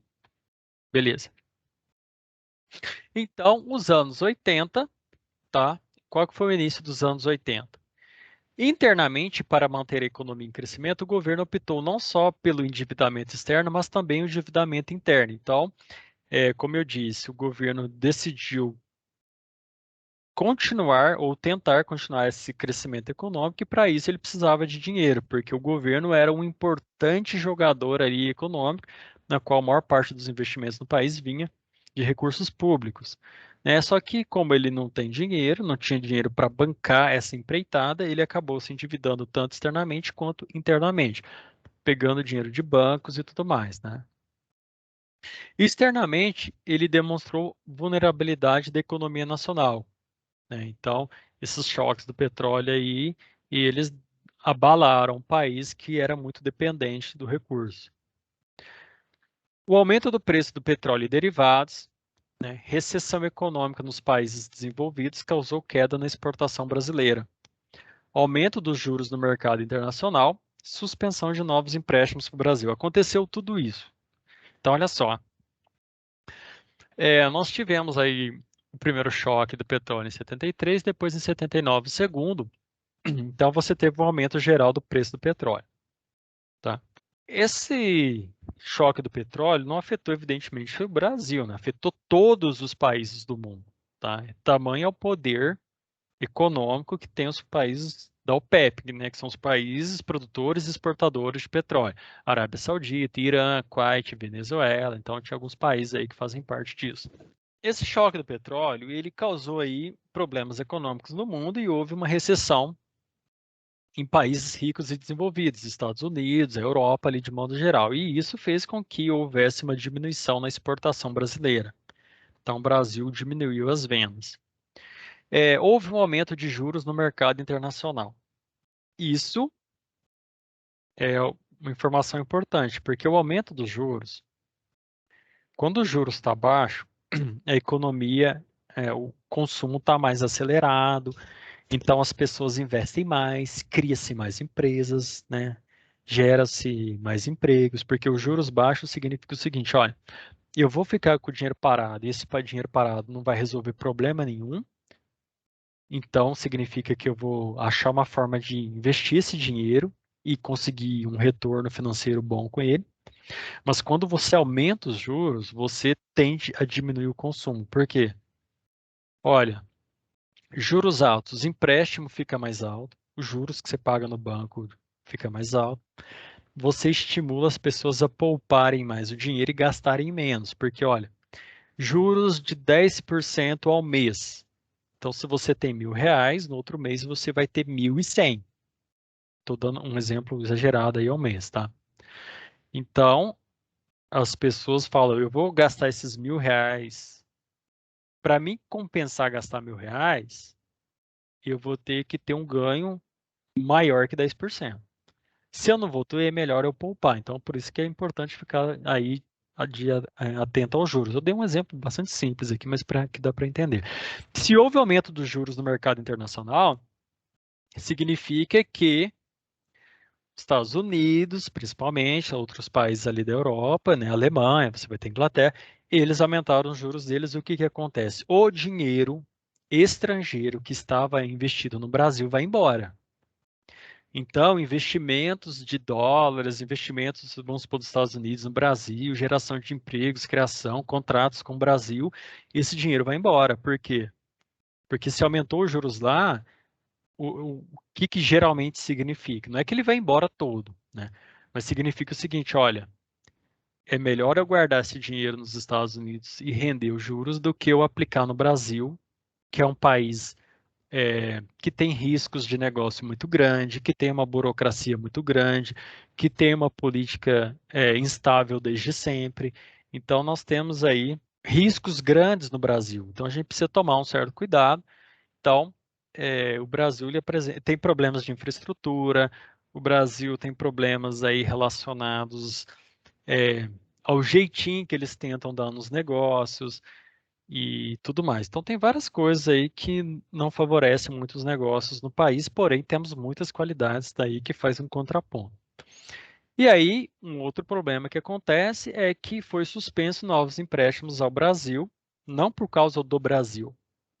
Beleza. Então, os anos 80, tá? Qual que foi o início dos anos 80? Internamente, para manter a economia em crescimento, o governo optou não só pelo endividamento externo, mas também o endividamento interno. Então, como eu disse, o governo decidiu continuar ou tentar continuar esse crescimento econômico, e para isso ele precisava de dinheiro, porque o governo era um importante jogador ali econômico, na qual a maior parte dos investimentos no país vinha de recursos públicos. Né? Só que, como ele não tem dinheiro, não tinha dinheiro para bancar essa empreitada, ele acabou se endividando tanto externamente quanto internamente, pegando dinheiro de bancos e tudo mais, né? Externamente, ele demonstrou vulnerabilidade da economia nacional, né? Então, esses choques do petróleo aí, e eles abalaram um país que era muito dependente do recurso. O aumento do preço do petróleo e derivados, né, recessão econômica nos países desenvolvidos causou queda na exportação brasileira. Aumento dos juros no mercado internacional, suspensão de novos empréstimos para o Brasil. Aconteceu tudo isso. Então, olha só, nós tivemos aí o primeiro choque do petróleo em 73, depois em 79 o segundo. Então você teve um aumento geral do preço do petróleo, tá? Esse choque do petróleo não afetou evidentemente o Brasil, né? Afetou todos os países do mundo, tá? Tamanho é o poder econômico que tem os países da OPEP, né? Que são os países produtores e exportadores de petróleo. Arábia Saudita, Irã, Kuwait, Venezuela. Então tinha alguns países aí que fazem parte disso. Esse choque do petróleo, ele causou aí problemas econômicos no mundo e houve uma recessão em países ricos e desenvolvidos, Estados Unidos, a Europa ali de modo geral. E isso fez com que houvesse uma diminuição na exportação brasileira. Então, o Brasil diminuiu as vendas. Houve um aumento de juros no mercado internacional. Isso é uma informação importante, porque o aumento dos juros, quando o juros está baixo, a economia, o consumo está mais acelerado, então as pessoas investem mais, cria-se mais empresas, né? Gera-se mais empregos, porque os juros baixos significa o seguinte, olha, eu vou ficar com o dinheiro parado, e esse dinheiro parado não vai resolver problema nenhum, então significa que eu vou achar uma forma de investir esse dinheiro e conseguir um retorno financeiro bom com ele. Mas quando você aumenta os juros, você tende a diminuir o consumo. Por quê? Olha, juros altos, empréstimo fica mais alto, os juros que você paga no banco fica mais alto. Você estimula as pessoas a pouparem mais o dinheiro e gastarem menos, porque olha, juros de 10% ao mês. Então, se você tem R$ 1.000, no outro mês você vai ter 1.100. Estou dando um exemplo exagerado aí ao mês, tá? Então, as pessoas falam, eu vou gastar esses R$ 1.000. Para mim compensar gastar R$ 1.000, eu vou ter que ter um ganho maior que 10%. Se eu não vou ter, é melhor eu poupar. Então, por isso que é importante ficar aí atento aos juros. Eu dei um exemplo bastante simples aqui, mas que dá para entender. Se houve aumento dos juros no mercado internacional, significa que Estados Unidos, principalmente, outros países ali da Europa, né, Alemanha, você vai ter Inglaterra, eles aumentaram os juros deles. O que que acontece? O dinheiro estrangeiro que estava investido no Brasil vai embora. Então, investimentos de dólares, investimentos, vamos supor, dos Estados Unidos no Brasil, geração de empregos, criação, contratos com o Brasil, esse dinheiro vai embora. Por quê? Porque se aumentou os juros lá, o que geralmente significa? Não é que ele vai embora todo, né? Mas significa o seguinte, olha, é melhor eu guardar esse dinheiro nos Estados Unidos e render os juros do que eu aplicar no Brasil, que é um país que tem riscos de negócio muito grande, que tem uma burocracia muito grande, que tem uma política instável desde sempre. Então, nós temos aí riscos grandes no Brasil. Então, a gente precisa tomar um certo cuidado. Então, o Brasil ele tem problemas de infraestrutura, o Brasil tem problemas aí relacionados ao jeitinho que eles tentam dar nos negócios e tudo mais. Então, tem várias coisas aí que não favorecem muito os negócios no país, porém, temos muitas qualidades daí que faz um contraponto. E aí, um outro problema que acontece é que foi suspenso novos empréstimos ao Brasil, não por causa do Brasil,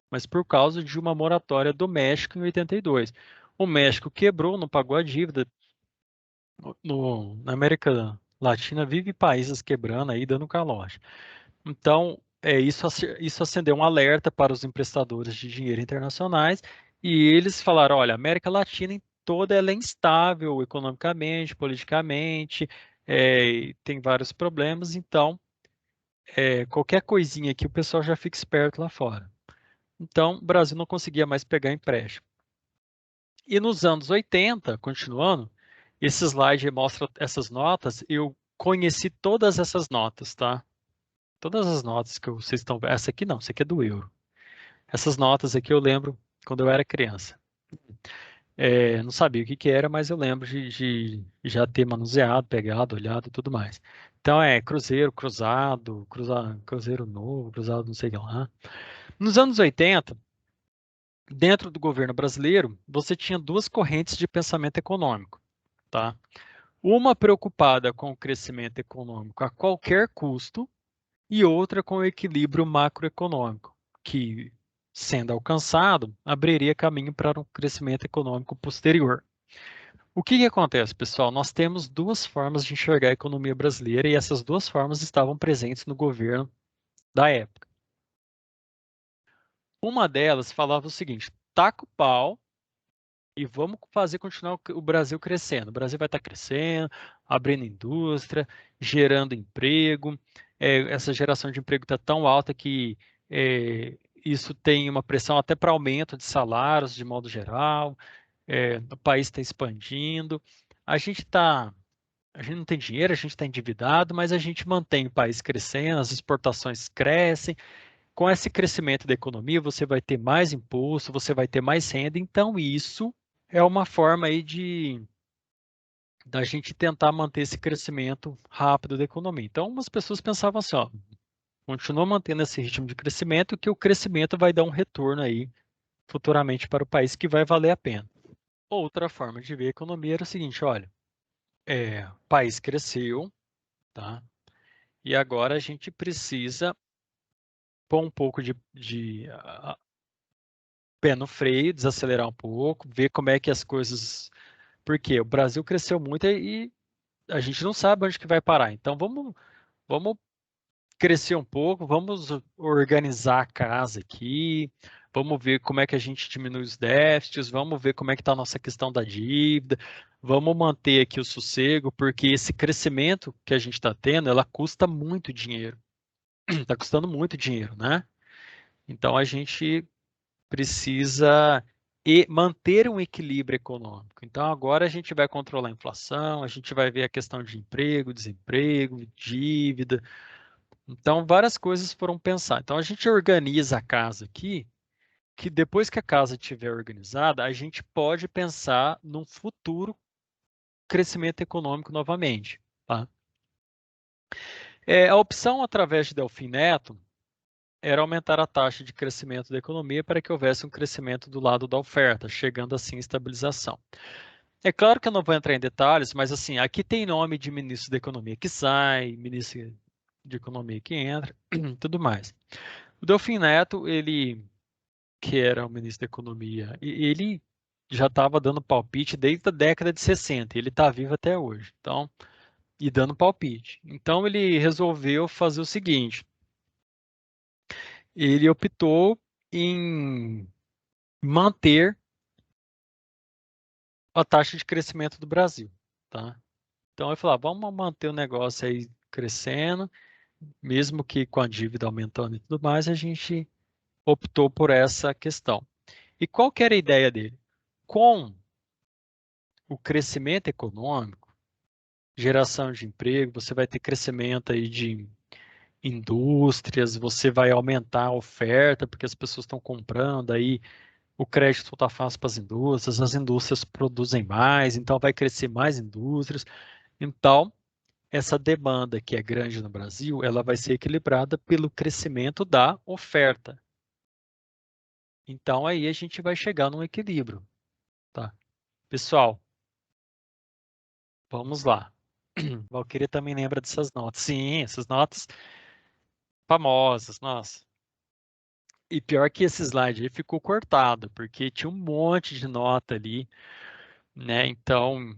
mas por causa de uma moratória do México em 82. O México quebrou, não pagou a dívida. Na América Latina vive países quebrando aí, dando calote. Então, isso acendeu um alerta para os emprestadores de dinheiro internacionais e eles falaram, olha, a América Latina em toda ela é instável economicamente, politicamente, tem vários problemas, então qualquer coisinha aqui o pessoal já fica esperto lá fora. Então, o Brasil não conseguia mais pegar empréstimo. E nos anos 80, continuando, esse slide mostra essas notas, eu conheci todas essas notas, tá? Todas as notas que vocês estão vendo. Essa aqui não, essa aqui é do euro. Essas notas aqui eu lembro quando eu era criança. Não sabia o que que era, mas eu lembro de já ter manuseado, pegado, olhado e tudo mais. Então cruzeiro, cruzado, cruzeiro novo, cruzado não sei o que lá. Nos anos 80, dentro do governo brasileiro, você tinha duas correntes de pensamento econômico, tá? Uma preocupada com o crescimento econômico a qualquer custo e outra com o equilíbrio macroeconômico, que, sendo alcançado, abriria caminho para um crescimento econômico posterior. O que que acontece, pessoal? Nós temos duas formas de enxergar a economia brasileira e essas duas formas estavam presentes no governo da época. Uma delas falava o seguinte: taca o pau e vamos fazer continuar o Brasil crescendo. O Brasil vai estar crescendo, abrindo indústria, gerando emprego. Essa geração de emprego está tão alta que isso tem uma pressão até para aumento de salários, de modo geral. O país está expandindo. A gente está, a gente não tem dinheiro, a gente está endividado, mas a gente mantém o país crescendo, as exportações crescem. com esse crescimento da economia, você vai ter mais imposto, você vai ter mais renda, então isso é uma forma aí da gente tentar manter esse crescimento rápido da economia. Então, umas pessoas pensavam assim, ó, continua mantendo esse ritmo de crescimento, que o crescimento vai dar um retorno aí futuramente para o país que vai valer a pena. Outra forma de ver a economia era o seguinte, olha, o país cresceu, tá? E agora a gente precisa pôr um pouco de pé no freio, desacelerar um pouco, ver como é que as coisas... Porque o Brasil cresceu muito e a gente não sabe onde que vai parar. Então vamos crescer um pouco, vamos organizar a casa aqui, vamos ver como é que a gente diminui os déficits, vamos ver como é que está a nossa questão da dívida, vamos manter aqui o sossego, porque esse crescimento que a gente está tendo, ela custa muito dinheiro. Está custando muito dinheiro, né? Então a gente precisa manter um equilíbrio econômico. Então agora a gente vai controlar a inflação, a gente vai ver a questão de emprego, desemprego, dívida. Então várias coisas foram pensar. Então a gente organiza a casa aqui, que depois que a casa estiver organizada, a gente pode pensar num futuro crescimento econômico novamente, tá? A opção através de Delfim Neto era aumentar a taxa de crescimento da economia para que houvesse um crescimento do lado da oferta, chegando assim à estabilização. É claro que eu não vou entrar em detalhes, mas assim, aqui tem nome de ministro da Economia que sai, ministro de Economia que entra, tudo mais. O Delfim Neto, ele, que era o ministro da Economia, ele já estava dando palpite desde a década de 60, ele está vivo até hoje, então, e dando palpite. Então ele resolveu fazer o seguinte, ele optou em manter a taxa de crescimento do Brasil, tá? Então eu falei, vamos manter o negócio aí crescendo, mesmo que com a dívida aumentando e tudo mais, a gente optou por essa questão. E qual que era a ideia dele? Com o crescimento econômico, geração de emprego, você vai ter crescimento aí de indústrias, você vai aumentar a oferta, porque as pessoas estão comprando, aí o crédito está fácil para as indústrias produzem mais, então vai crescer mais indústrias. Então, essa demanda que é grande no Brasil, ela vai ser equilibrada pelo crescimento da oferta. Então, aí a gente vai chegar num equilíbrio, tá? Pessoal, vamos lá. Valquíria também lembra dessas notas. Sim, essas notas famosas, nossa. E pior que esse slide aí ficou cortado, porque tinha um monte de nota ali, né? Então,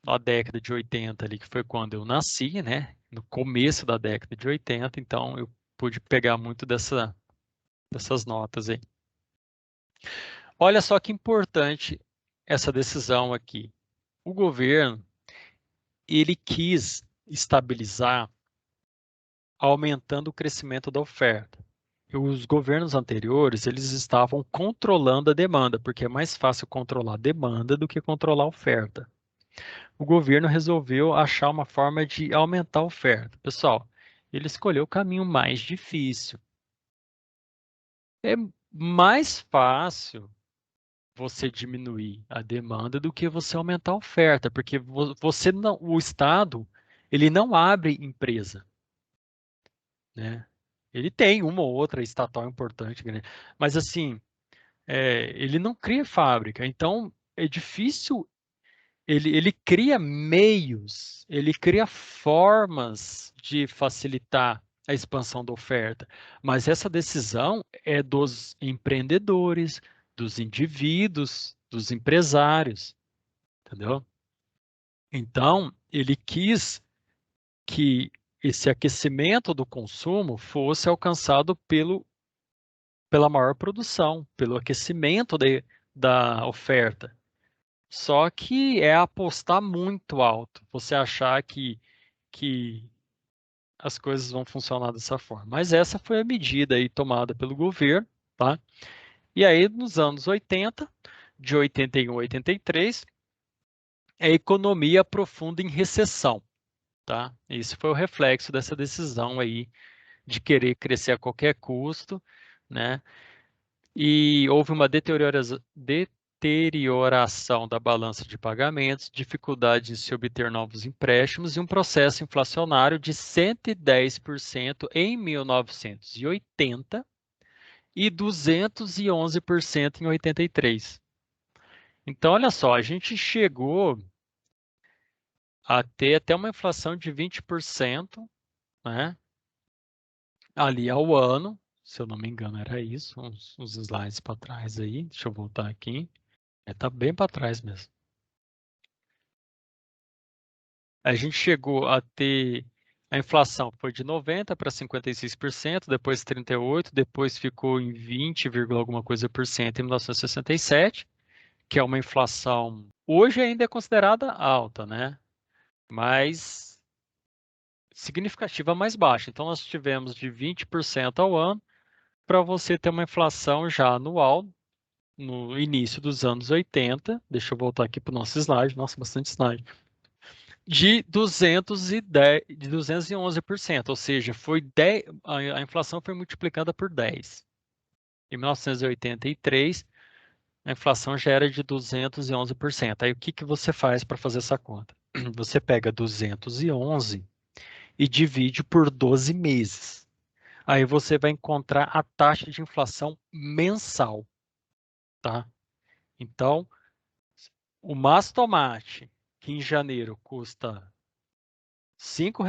na década de 80 ali, que foi quando eu nasci, né? No começo da década de 80, então eu pude pegar muito dessas notas aí. Olha só que importante essa decisão aqui. O governo, ele quis estabilizar aumentando o crescimento da oferta. Os governos anteriores, eles estavam controlando a demanda, porque é mais fácil controlar a demanda do que controlar a oferta. O governo resolveu achar uma forma de aumentar a oferta. Pessoal, ele escolheu o caminho mais difícil. É mais fácil você diminuir a demanda do que você aumentar a oferta, porque você não, o Estado, ele não abre empresa, né? Ele tem uma ou outra estatal importante, né? Mas assim, ele não cria fábrica, então é difícil. Ele cria meios, ele cria formas de facilitar a expansão da oferta, mas essa decisão é dos empreendedores, dos indivíduos, dos empresários, entendeu? Então, ele quis que esse aquecimento do consumo fosse alcançado pela maior produção, pelo aquecimento da oferta. Só que é apostar muito alto, você achar que as coisas vão funcionar dessa forma. Mas essa foi a medida aí tomada pelo governo, tá? E aí, nos anos 80, de 81 a 83, a economia aprofunda em recessão, tá? Esse foi o reflexo dessa decisão aí de querer crescer a qualquer custo. né? E houve uma deterioração da balança de pagamentos, dificuldade em se obter novos empréstimos e um processo inflacionário de 110% em 1980 e 211% em 83. Então, olha só, a gente chegou a ter até uma inflação de 20%, né? Ali ao ano, se eu não me engano, era isso, uns slides para trás aí. Deixa eu voltar aqui. Tá bem para trás mesmo. A gente chegou a ter a inflação foi de 90 para 56%, depois 38, depois ficou em 20, alguma coisa por cento em 1967, que é uma inflação hoje ainda é considerada alta, né? Mas significativa mais baixa. Então nós tivemos de 20% ao ano para você ter uma inflação já anual no início dos anos 80. Deixa eu voltar aqui para o nosso slide. Nossa, bastante slide. De 210, de 211%, ou seja, foi 10, a inflação foi multiplicada por 10. Em 1983, a inflação já era de 211%. Aí o que que você faz para fazer essa conta? Você pega 211 e divide por 12 meses. Aí você vai encontrar a taxa de inflação mensal, tá? Então, o Mastomate, que em janeiro custa R$ 5,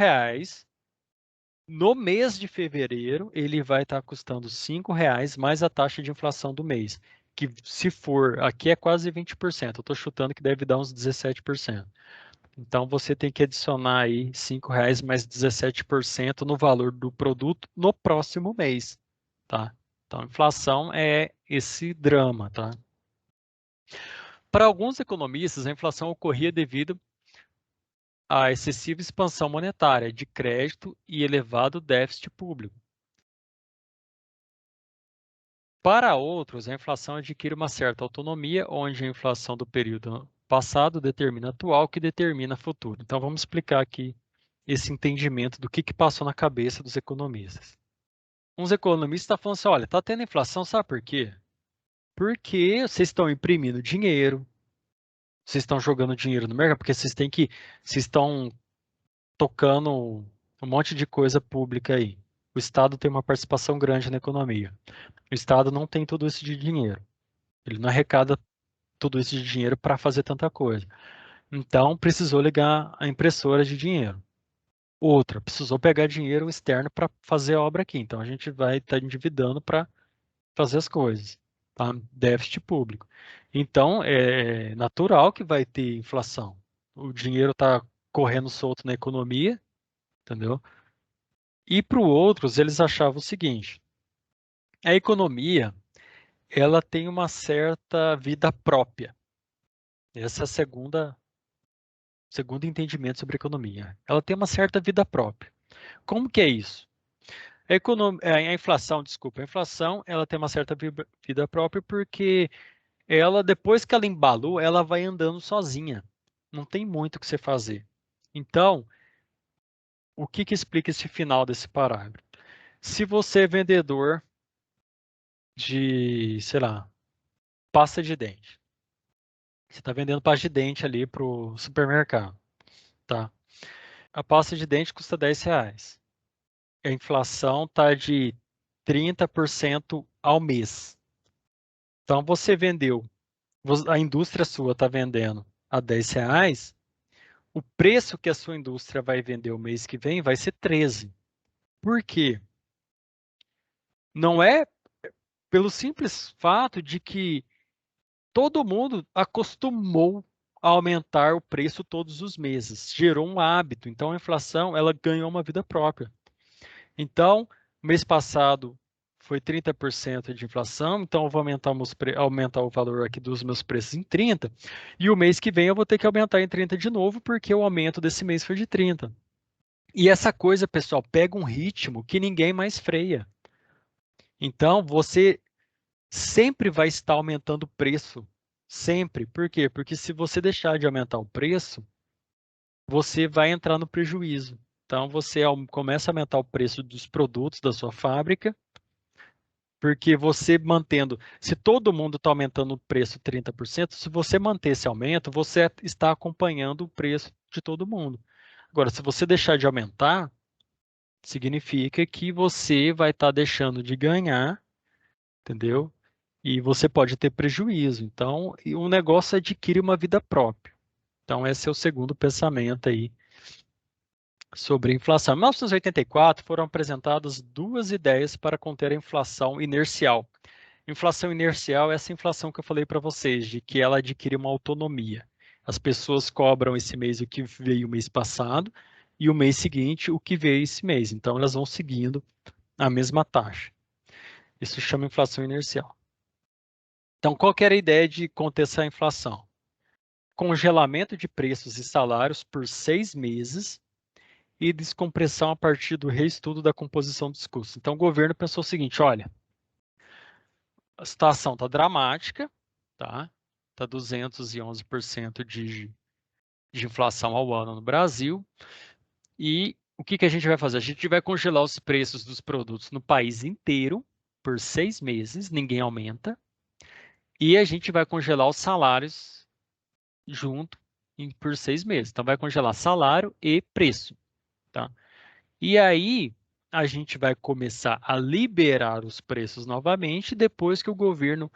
no mês de fevereiro ele vai estar custando R$ 5 mais a taxa de inflação do mês, que se for, aqui é quase 20%, eu estou chutando que deve dar uns 17%. Então você tem que adicionar aí R$ 5 mais 17% no valor do produto no próximo mês, tá? Então a inflação é esse drama, tá? Para alguns economistas, a inflação ocorria devido à excessiva expansão monetária de crédito e elevado déficit público. Para outros, a inflação adquire uma certa autonomia, onde a inflação do período passado determina atual, que determina futuro. Então vamos explicar aqui esse entendimento do que passou na cabeça dos economistas. Uns economistas estão falando assim, olha, está tendo inflação, sabe por quê? Porque vocês estão imprimindo dinheiro, vocês estão jogando dinheiro no mercado, porque vocês estão tocando um monte de coisa pública aí. O Estado tem uma participação grande na economia. O Estado não tem tudo isso de dinheiro. Ele não arrecada tudo isso de dinheiro para fazer tanta coisa. Então, precisou ligar a impressora de dinheiro. Outra, precisou pegar dinheiro externo para fazer a obra aqui. Então, a gente vai estar endividando para fazer as coisas. Tá? Déficit público. Então, é natural que vai ter inflação. O dinheiro está correndo solto na economia, entendeu? E para os outros, eles achavam o seguinte: a economia ela tem uma certa vida própria. Essa é a segundo entendimento sobre economia. Ela tem uma certa vida própria. Como que é isso? A inflação, desculpa, a inflação ela tem uma certa vida própria porque ela, depois que ela embalou, ela vai andando sozinha. Não tem muito o que você fazer. Então, o que que explica esse final desse parágrafo? Se você é vendedor de, sei lá, pasta de dente, você está vendendo pasta de dente ali para o supermercado, tá? A pasta de dente custa R$ 10. A inflação está de 30% ao mês. Então você vendeu, a indústria sua está vendendo a R$ 10, o preço que a sua indústria vai vender o mês que vem vai ser 13. Por quê? Não é pelo simples fato de que todo mundo acostumou a aumentar o preço todos os meses, gerou um hábito. Então a inflação ela ganhou uma vida própria. Então, mês passado foi 30% de inflação, então eu vou aumentar o valor aqui dos meus preços em 30, e o mês que vem eu vou ter que aumentar em 30 de novo, porque o aumento desse mês foi de 30. E essa coisa, pessoal, pega um ritmo que ninguém mais freia. Então, você sempre vai estar aumentando o preço. Sempre. Por quê? Porque se você deixar de aumentar o preço, você vai entrar no prejuízo. Então, você começa a aumentar o preço dos produtos da sua fábrica, Porque você mantendo, se todo mundo está aumentando o preço 30%, se você manter esse aumento, você está acompanhando o preço de todo mundo. Agora, se você deixar de aumentar, significa que você vai estar deixando de ganhar, entendeu? E você pode ter prejuízo. Então, o negócio adquire uma vida própria. Então, esse é o segundo pensamento aí sobre a inflação. Em 1984, foram apresentadas duas ideias para conter a inflação inercial. Inflação inercial é essa inflação que eu falei para vocês, de que ela adquire uma autonomia. As pessoas cobram esse mês o que veio o mês passado e o mês seguinte o que veio esse mês. Então, elas vão seguindo a mesma taxa. Isso chama inflação inercial. Então, qual que era a ideia de conter essa inflação? Congelamento de preços e salários por 6 meses e descompressão a partir do reestudo da composição dos custos. Então, o governo pensou o seguinte, olha, a situação está dramática, tá? Está 211% de inflação ao ano no Brasil. E o que a gente vai fazer? A gente vai congelar os preços dos produtos no país inteiro por 6 meses, ninguém aumenta. E a gente vai congelar os salários junto por 6 meses. Então, vai congelar salário e preço, tá? E aí, a gente vai começar a liberar os preços novamente depois que o governo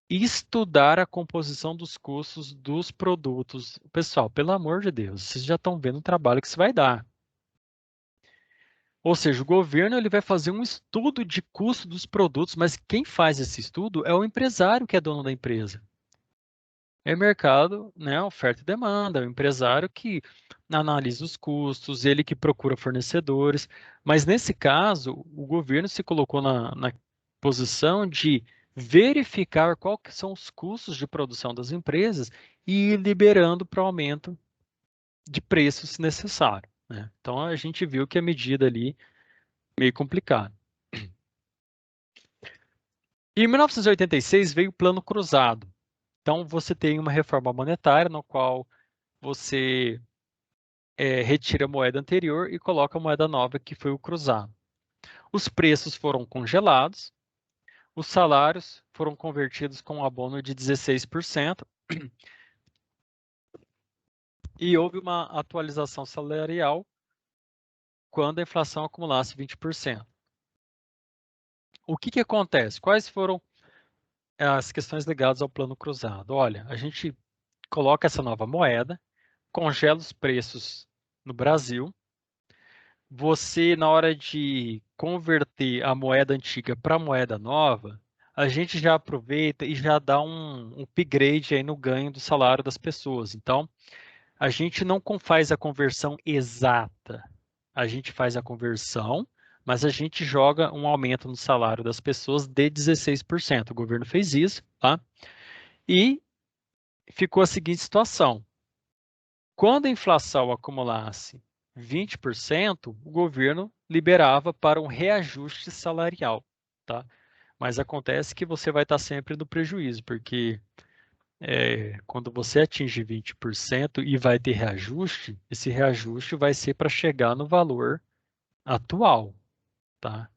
estudar a composição dos custos dos produtos. Pessoal, pelo amor de Deus, vocês já estão vendo o trabalho que isso vai dar. Ou seja, o governo ele vai fazer um estudo de custo dos produtos, mas quem faz esse estudo é o empresário que é dono da empresa. É mercado, né, oferta e demanda, é o empresário que analisa os custos, ele que procura fornecedores, mas nesse caso, o governo se colocou na posição de verificar quais que são os custos de produção das empresas e ir liberando para o aumento de preços se necessário, né? Então a gente viu que a medida ali meio complicada. E em 1986 veio o Plano Cruzado. Então você tem uma reforma monetária no qual você retira a moeda anterior e coloca a moeda nova, que foi o cruzado. Os preços foram congelados, os salários foram convertidos com um abono de 16% e houve uma atualização salarial quando a inflação acumulasse 20%. O que acontece? Quais foram as questões ligadas ao plano cruzado? Olha, a gente coloca essa nova moeda, congela os preços no Brasil. Você, na hora de converter a moeda antiga para a moeda nova, a gente já aproveita e já dá um upgrade aí no ganho do salário das pessoas. Então, a gente não faz a conversão exata. A gente faz a conversão, mas a gente joga um aumento no salário das pessoas de 16%. O governo fez isso, tá? E ficou a seguinte situação. Quando a inflação acumulasse 20%, o governo liberava para um reajuste salarial, tá? Mas acontece que você vai estar sempre no prejuízo, porque quando você atinge 20% e vai ter reajuste, esse reajuste vai ser para chegar no valor atual, tá?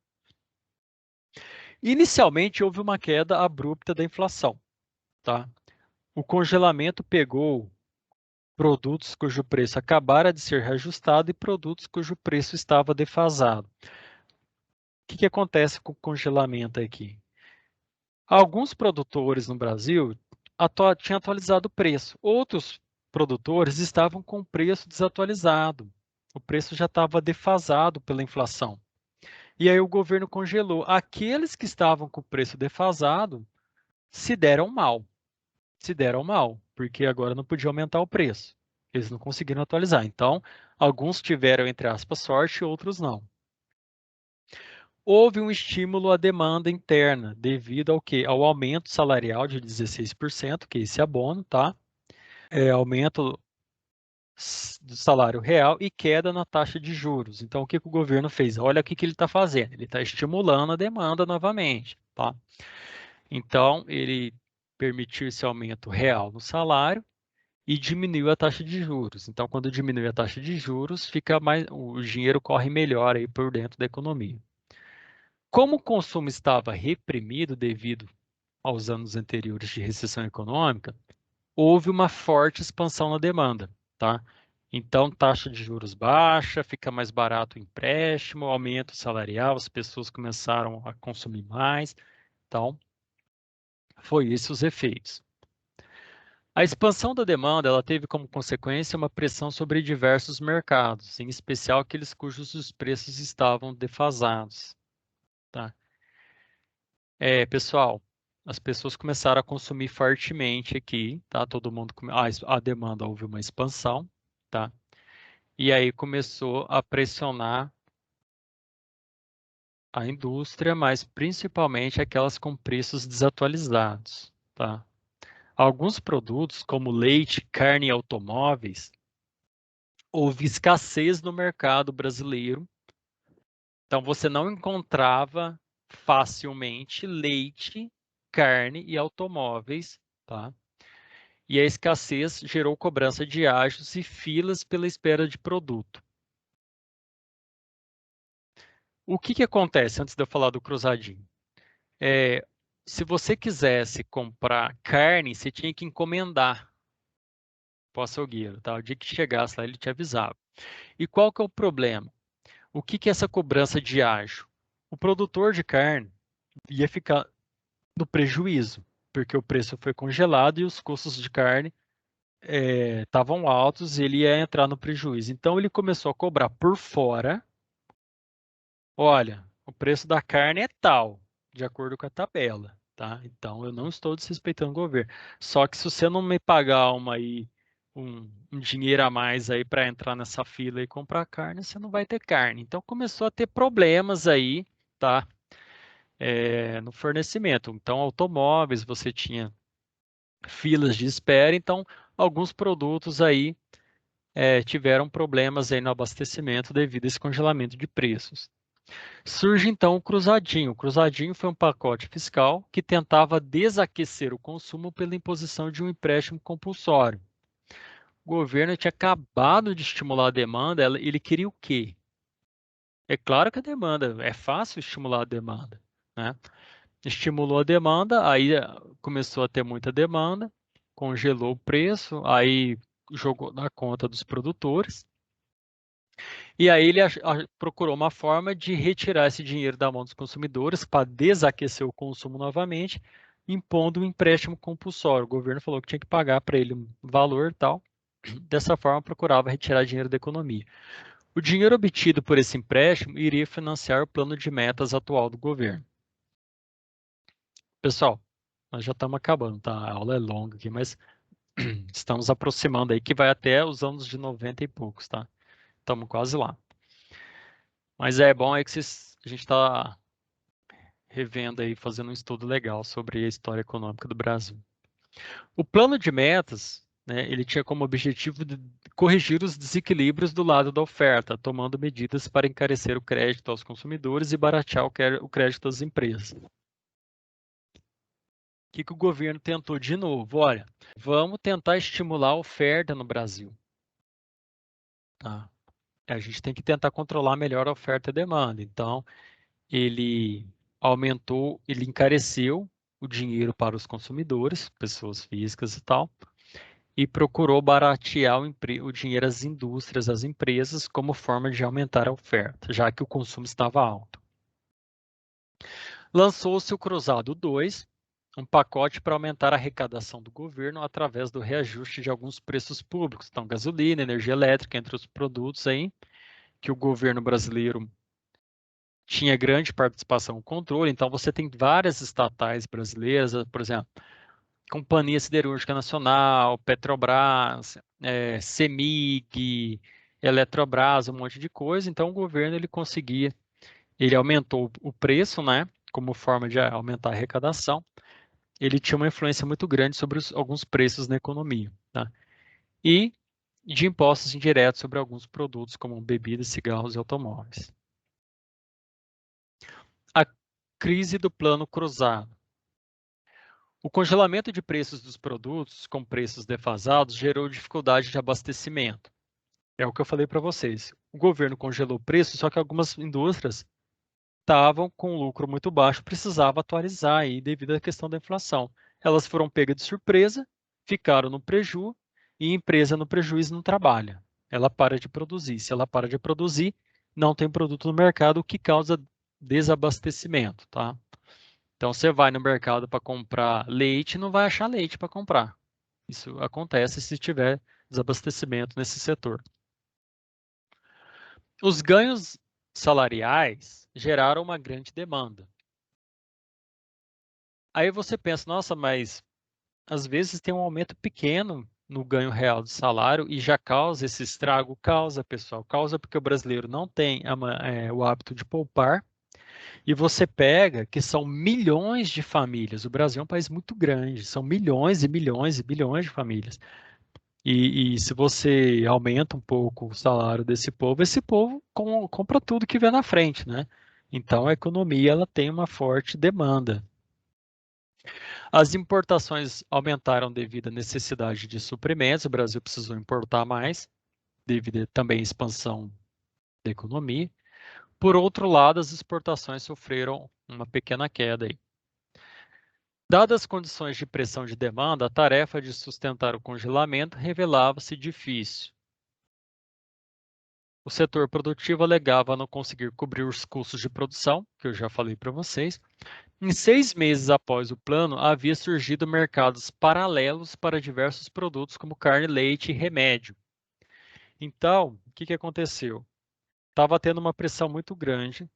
Inicialmente houve uma queda abrupta da inflação, tá? O congelamento pegou produtos cujo preço acabara de ser reajustado e produtos cujo preço estava defasado. O que acontece com o congelamento aqui? Alguns produtores no Brasil tinham atualizado o preço, outros produtores estavam com o preço desatualizado. O preço já estava defasado pela inflação. E aí o governo congelou. Aqueles que estavam com o preço defasado se deram mal. Se deram mal, porque agora não podia aumentar o preço. Eles não conseguiram atualizar. Então, alguns tiveram, entre aspas, sorte, outros não. Houve um estímulo à demanda interna, devido ao quê? Ao aumento salarial de 16%, que é esse abono, tá? Aumento do salário real e queda na taxa de juros. Então, o que o governo fez? Olha o que ele está fazendo. Ele está estimulando a demanda novamente, tá? Então, ele permitiu esse aumento real no salário e diminuiu a taxa de juros. Então, quando diminui a taxa de juros, fica mais, o dinheiro corre melhor aí por dentro da economia. Como o consumo estava reprimido devido aos anos anteriores de recessão econômica, houve uma forte expansão na demanda, tá? Então, taxa de juros baixa, fica mais barato o empréstimo, aumento salarial, as pessoas começaram a consumir mais. Então, foi isso os efeitos. A expansão da demanda, ela teve como consequência uma pressão sobre diversos mercados, em especial aqueles cujos os preços estavam defasados, tá? Pessoal, as pessoas começaram a consumir fortemente aqui, tá? Todo mundo, a demanda houve uma expansão, tá? E aí começou a pressionar a indústria, mas principalmente aquelas com preços desatualizados, tá? Alguns produtos, como leite, carne e automóveis, houve escassez no mercado brasileiro, então você não encontrava facilmente leite, carne e automóveis, tá? E a escassez gerou cobrança de ágios e filas pela espera de produto. O que acontece antes de eu falar do cruzadinho? Se você quisesse comprar carne, você tinha que encomendar para o açougueiro, tá? O dia que chegasse lá, ele te avisava. E qual que é o problema? O que é essa cobrança de ágio? O produtor de carne ia ficar no prejuízo, porque o preço foi congelado e os custos de carne estavam altos e ele ia entrar no prejuízo. Então ele começou a cobrar por fora. Olha, o preço da carne é tal, de acordo com a tabela, tá? Então eu não estou desrespeitando o governo. Só que se você não me pagar um dinheiro a mais aí para entrar nessa fila e comprar carne, você não vai ter carne. Então começou a ter problemas aí, tá? No fornecimento. Então automóveis, você tinha filas de espera, então alguns produtos aí tiveram problemas aí no abastecimento devido a esse congelamento de preços. Surge então o cruzadinho. O cruzadinho foi um pacote fiscal que tentava desaquecer o consumo pela imposição de um empréstimo compulsório. O governo tinha acabado de estimular a demanda, ele queria o quê? É claro que a demanda, é fácil estimular a demanda, né? Estimulou a demanda, aí começou a ter muita demanda, congelou o preço, aí jogou na conta dos produtores. E aí ele procurou uma forma de retirar esse dinheiro da mão dos consumidores para desaquecer o consumo novamente, impondo um empréstimo compulsório. O governo falou que tinha que pagar para ele um valor e tal. Dessa forma, procurava retirar dinheiro da economia. O dinheiro obtido por esse empréstimo iria financiar o plano de metas atual do governo. Pessoal, nós já estamos acabando, tá? A aula é longa aqui, mas estamos aproximando aí, que vai até os anos de 90 e poucos, tá? Estamos quase lá. Mas é bom que a gente está revendo aí, fazendo um estudo legal sobre a história econômica do Brasil. O plano de metas, né, ele tinha como objetivo de corrigir os desequilíbrios do lado da oferta, tomando medidas para encarecer o crédito aos consumidores e baratear o crédito às empresas. O que o governo tentou de novo? Olha, vamos tentar estimular a oferta no Brasil. Tá? A gente tem que tentar controlar melhor a oferta e a demanda. Então, ele aumentou, ele encareceu o dinheiro para os consumidores, pessoas físicas e tal, e procurou baratear o dinheiro às indústrias, às empresas, como forma de aumentar a oferta, já que o consumo estava alto. Lançou-se o Cruzado 2, um pacote para aumentar a arrecadação do governo através do reajuste de alguns preços públicos, então gasolina, energia elétrica, entre os produtos aí, que o governo brasileiro tinha grande participação no controle, então você tem várias estatais brasileiras, por exemplo, Companhia Siderúrgica Nacional, Petrobras, CEMIG, Eletrobras, um monte de coisa. Então o governo ele aumentou o preço, né, como forma de aumentar a arrecadação. Ele tinha uma influência muito grande sobre alguns preços na economia, tá? E de impostos indiretos sobre alguns produtos, como bebidas, cigarros e automóveis. A crise do plano cruzado. O congelamento de preços dos produtos com preços defasados gerou dificuldade de abastecimento. É o que eu falei para vocês. O governo congelou o preço, só que algumas indústrias estavam com lucro muito baixo, precisava atualizar aí devido à questão da inflação. Elas foram pegas de surpresa, ficaram no preju e a empresa no prejuízo não trabalha. Ela para de produzir. Se ela para de produzir, não tem produto no mercado, o que causa desabastecimento, tá? Então você vai no mercado para comprar leite, não vai achar leite para comprar. Isso acontece se tiver desabastecimento nesse setor. Os ganhos salariais geraram uma grande demanda. Aí você pensa, nossa, mas às vezes tem um aumento pequeno no ganho real do salário e já causa esse estrago. Causa, pessoal, causa porque o brasileiro não tem o hábito de poupar. E você pega que são milhões de famílias. O Brasil é um país muito grande, são milhões e milhões e bilhões de famílias. E se você aumenta um pouco o salário desse povo, esse povo compra tudo que vê na frente, né? Então a economia ela tem uma forte demanda. As importações aumentaram devido à necessidade de suprimentos, o Brasil precisou importar mais, devido também à expansão da economia. Por outro lado, as exportações sofreram uma pequena queda aí. Dadas as condições de pressão de demanda, a tarefa de sustentar o congelamento revelava-se difícil. O setor produtivo alegava não conseguir cobrir os custos de produção, que eu já falei para vocês. Em 6 meses após o plano, havia surgido mercados paralelos para diversos produtos, como carne, leite e remédio. Então, o que aconteceu? Estava tendo uma pressão muito grande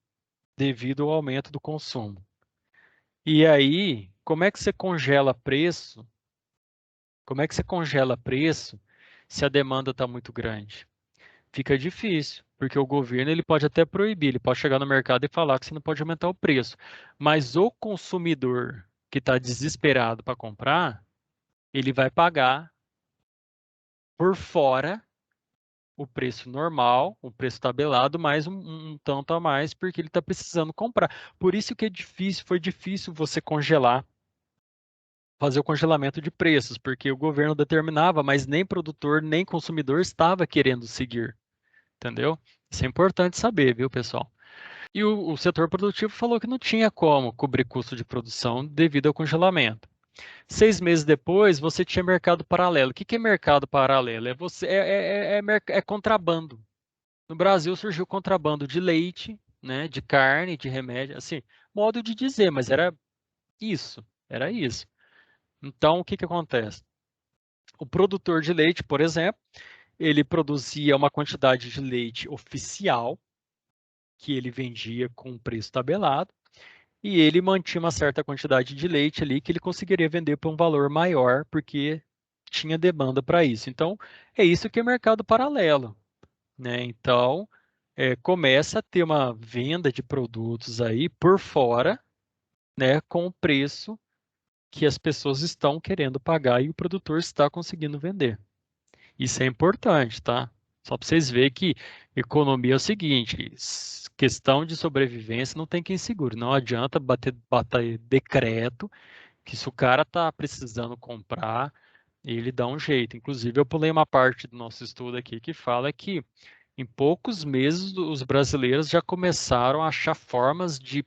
devido ao aumento do consumo. E aí, como é que você congela preço? Como é que você congela preço se a demanda está muito grande? Fica difícil, porque o governo ele pode até proibir, ele pode chegar no mercado e falar que você não pode aumentar o preço. Mas o consumidor que está desesperado para comprar, ele vai pagar por fora o preço normal, o preço tabelado, mais um tanto a mais, porque ele está precisando comprar. Por isso que é difícil, foi difícil você congelar, fazer o congelamento de preços, porque o governo determinava, mas nem produtor, nem consumidor estava querendo seguir, entendeu? Isso é importante saber, viu, pessoal? E o setor produtivo falou que não tinha como cobrir custo de produção devido ao congelamento. 6 meses depois, você tinha mercado paralelo. O que é mercado paralelo? É contrabando. No Brasil surgiu contrabando de leite, né, de carne, de remédio, assim, modo de dizer, mas isso, era isso. Então, o que acontece? O produtor de leite, por exemplo, ele produzia uma quantidade de leite oficial, que ele vendia com um preço tabelado, e ele mantinha uma certa quantidade de leite ali que ele conseguiria vender por um valor maior, porque tinha demanda para isso. Então, é isso que é mercado paralelo, né? Então, começa a ter uma venda de produtos aí por fora, né, com o preço que as pessoas estão querendo pagar e o produtor está conseguindo vender. Isso é importante, tá? Só para vocês verem que economia é o seguinte, questão de sobrevivência não tem quem segure. Não adianta bater decreto, que se o cara tá precisando comprar, ele dá um jeito. Inclusive, eu pulei uma parte do nosso estudo aqui que fala que em poucos meses os brasileiros já começaram a achar formas de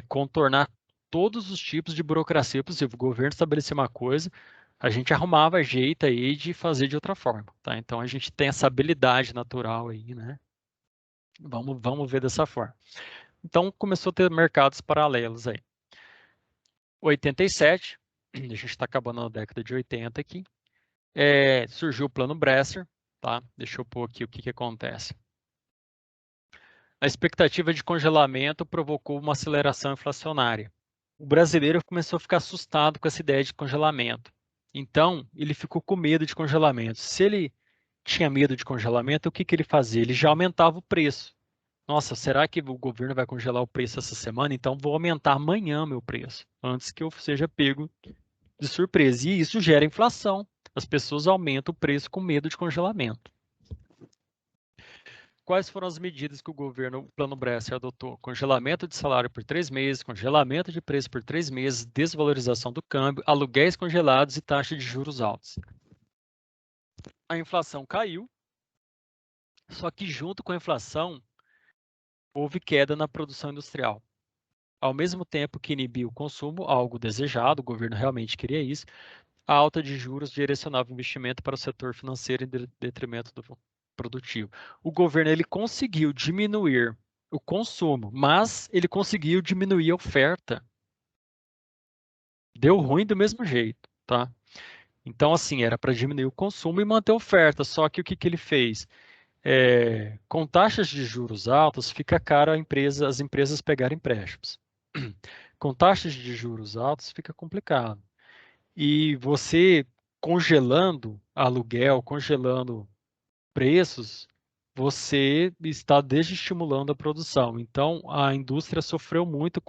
contornar todos os tipos de burocracia possível. O governo estabelecia uma coisa, a gente arrumava jeito aí de fazer de outra forma, tá? Então a gente tem essa habilidade natural aí, né? Vamos ver dessa forma. Então começou a ter mercados paralelos aí. 87, a gente está acabando a década de 80 aqui, surgiu o Plano Bresser, tá? Deixa eu pôr aqui o que acontece. A expectativa de congelamento provocou uma aceleração inflacionária. O brasileiro começou a ficar assustado com essa ideia de congelamento. Então, ele ficou com medo de congelamento. Se ele tinha medo de congelamento, o que ele fazia? Ele já aumentava o preço. Nossa, será que o governo vai congelar o preço essa semana? Então, vou aumentar amanhã meu preço, antes que eu seja pego de surpresa. E isso gera inflação. As pessoas aumentam o preço com medo de congelamento. Quais foram as medidas que o governo, o Plano Bresser, adotou? Congelamento de salário por 3 meses, congelamento de preço por 3 meses, desvalorização do câmbio, aluguéis congelados e taxa de juros altos. A inflação caiu, só que junto com a inflação houve queda na produção industrial. Ao mesmo tempo que inibiu o consumo, algo desejado, o governo realmente queria isso, a alta de juros direcionava o investimento para o setor financeiro em detrimento do produtivo. O governo ele conseguiu diminuir o consumo, mas ele conseguiu diminuir a oferta. Deu ruim do mesmo jeito, tá? Então, assim, era para diminuir o consumo e manter a oferta. Só que o que ele fez? Com taxas de juros altas, fica caro as empresas pegarem empréstimos. Com taxas de juros altas, fica complicado. E você congelando aluguel, congelando preços, você está desestimulando a produção. Então, a indústria sofreu muito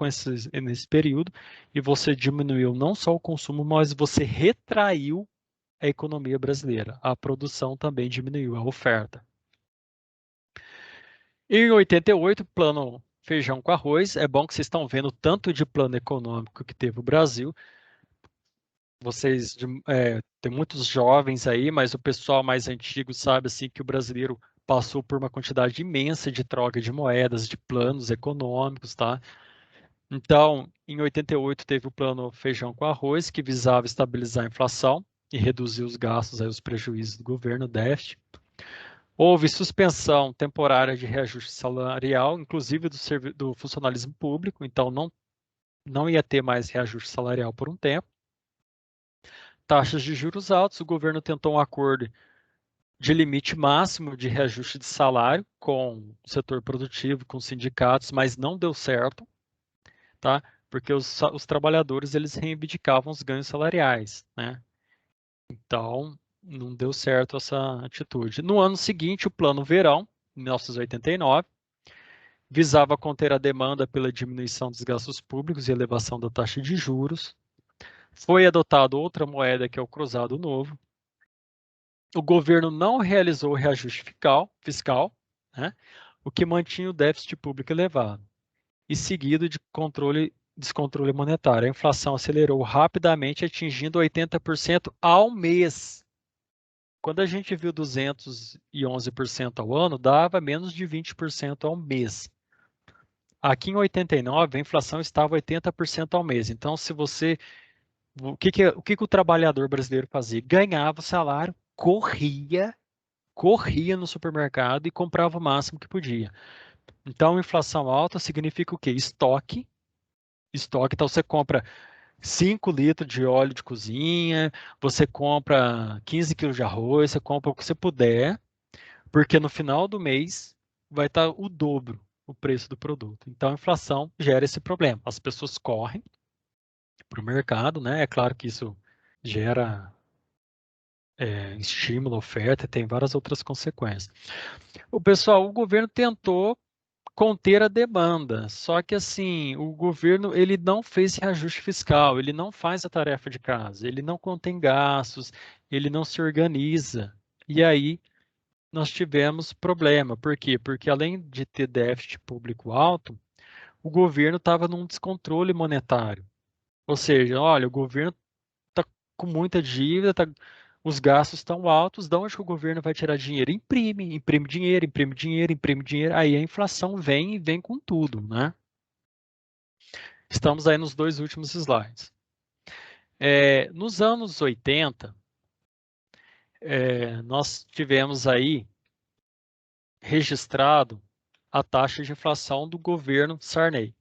nesse período e você diminuiu não só o consumo, mas você retraiu a economia brasileira. A produção também diminuiu, a oferta. Em 88, plano feijão com arroz. É bom que vocês estão vendo o tanto de plano econômico que teve o Brasil. Vocês, tem muitos jovens aí, mas o pessoal mais antigo sabe assim que o brasileiro passou por uma quantidade imensa de troca de moedas, de planos econômicos, tá? Então, em 88 teve o plano feijão com arroz, que visava estabilizar a inflação e reduzir os gastos, aí, os prejuízos do governo, déficit. Houve suspensão temporária de reajuste salarial, inclusive do funcionalismo público, então não ia ter mais reajuste salarial por um tempo. Taxas de juros altos, o governo tentou um acordo de limite máximo de reajuste de salário com o setor produtivo, com os sindicatos, mas não deu certo, tá? Porque os trabalhadores eles reivindicavam os ganhos salariais, né? Então, não deu certo essa atitude. No ano seguinte, o Plano Verão, 1989, visava conter a demanda pela diminuição dos gastos públicos e elevação da taxa de juros. Foi adotado outra moeda, que é o cruzado novo. O governo não realizou o reajuste fiscal, né, o que mantinha o déficit público elevado, e seguido de descontrole monetário. A inflação acelerou rapidamente, atingindo 80% ao mês. Quando a gente viu 211% ao ano, dava menos de 20% ao mês. Aqui em 89, a inflação estava 80% ao mês. Então, se você. O que o trabalhador brasileiro fazia? Ganhava o salário, corria no supermercado e comprava o máximo que podia. Então, inflação alta significa o quê? Estoque. Estoque, então você compra 5 litros de óleo de cozinha, você compra 15 quilos de arroz, você compra o que você puder, porque no final do mês vai estar o dobro o preço do produto. Então, a inflação gera esse problema. As pessoas correm para o mercado, né? É claro que isso gera estímulo, oferta, tem várias outras consequências. O governo tentou conter a demanda, só que assim, o governo ele não fez reajuste fiscal, ele não faz a tarefa de casa, ele não contém gastos, ele não se organiza. E aí nós tivemos problema. Por quê? Porque além de ter déficit público alto, o governo estava num descontrole monetário. Ou seja, olha, o governo está com muita dívida, os gastos estão altos, de onde que o governo vai tirar dinheiro? Imprime dinheiro, imprime dinheiro, imprime dinheiro, aí a inflação vem e vem com tudo, né? Estamos aí nos dois últimos slides. Nos anos 80, nós tivemos aí registrado a taxa de inflação do governo Sarney.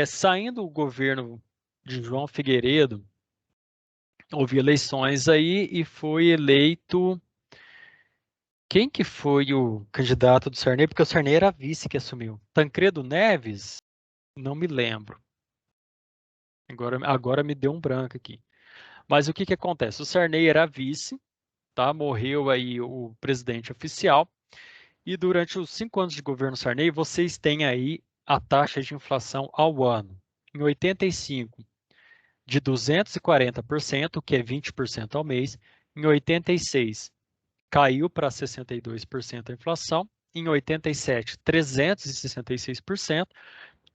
Saindo o governo de João Figueiredo, houve eleições aí e foi eleito. Quem que foi o candidato do Sarney? Porque o Sarney era vice que assumiu. Tancredo Neves? Não me lembro. Agora me deu um branco aqui. Mas o que que acontece? O Sarney era vice, tá? Morreu aí o presidente oficial. E durante os 5 anos de governo Sarney, vocês têm aí a taxa de inflação ao ano. Em 85, de 240%, que é 20% ao mês. Em 86, caiu para 62% a inflação. Em 87, 366%.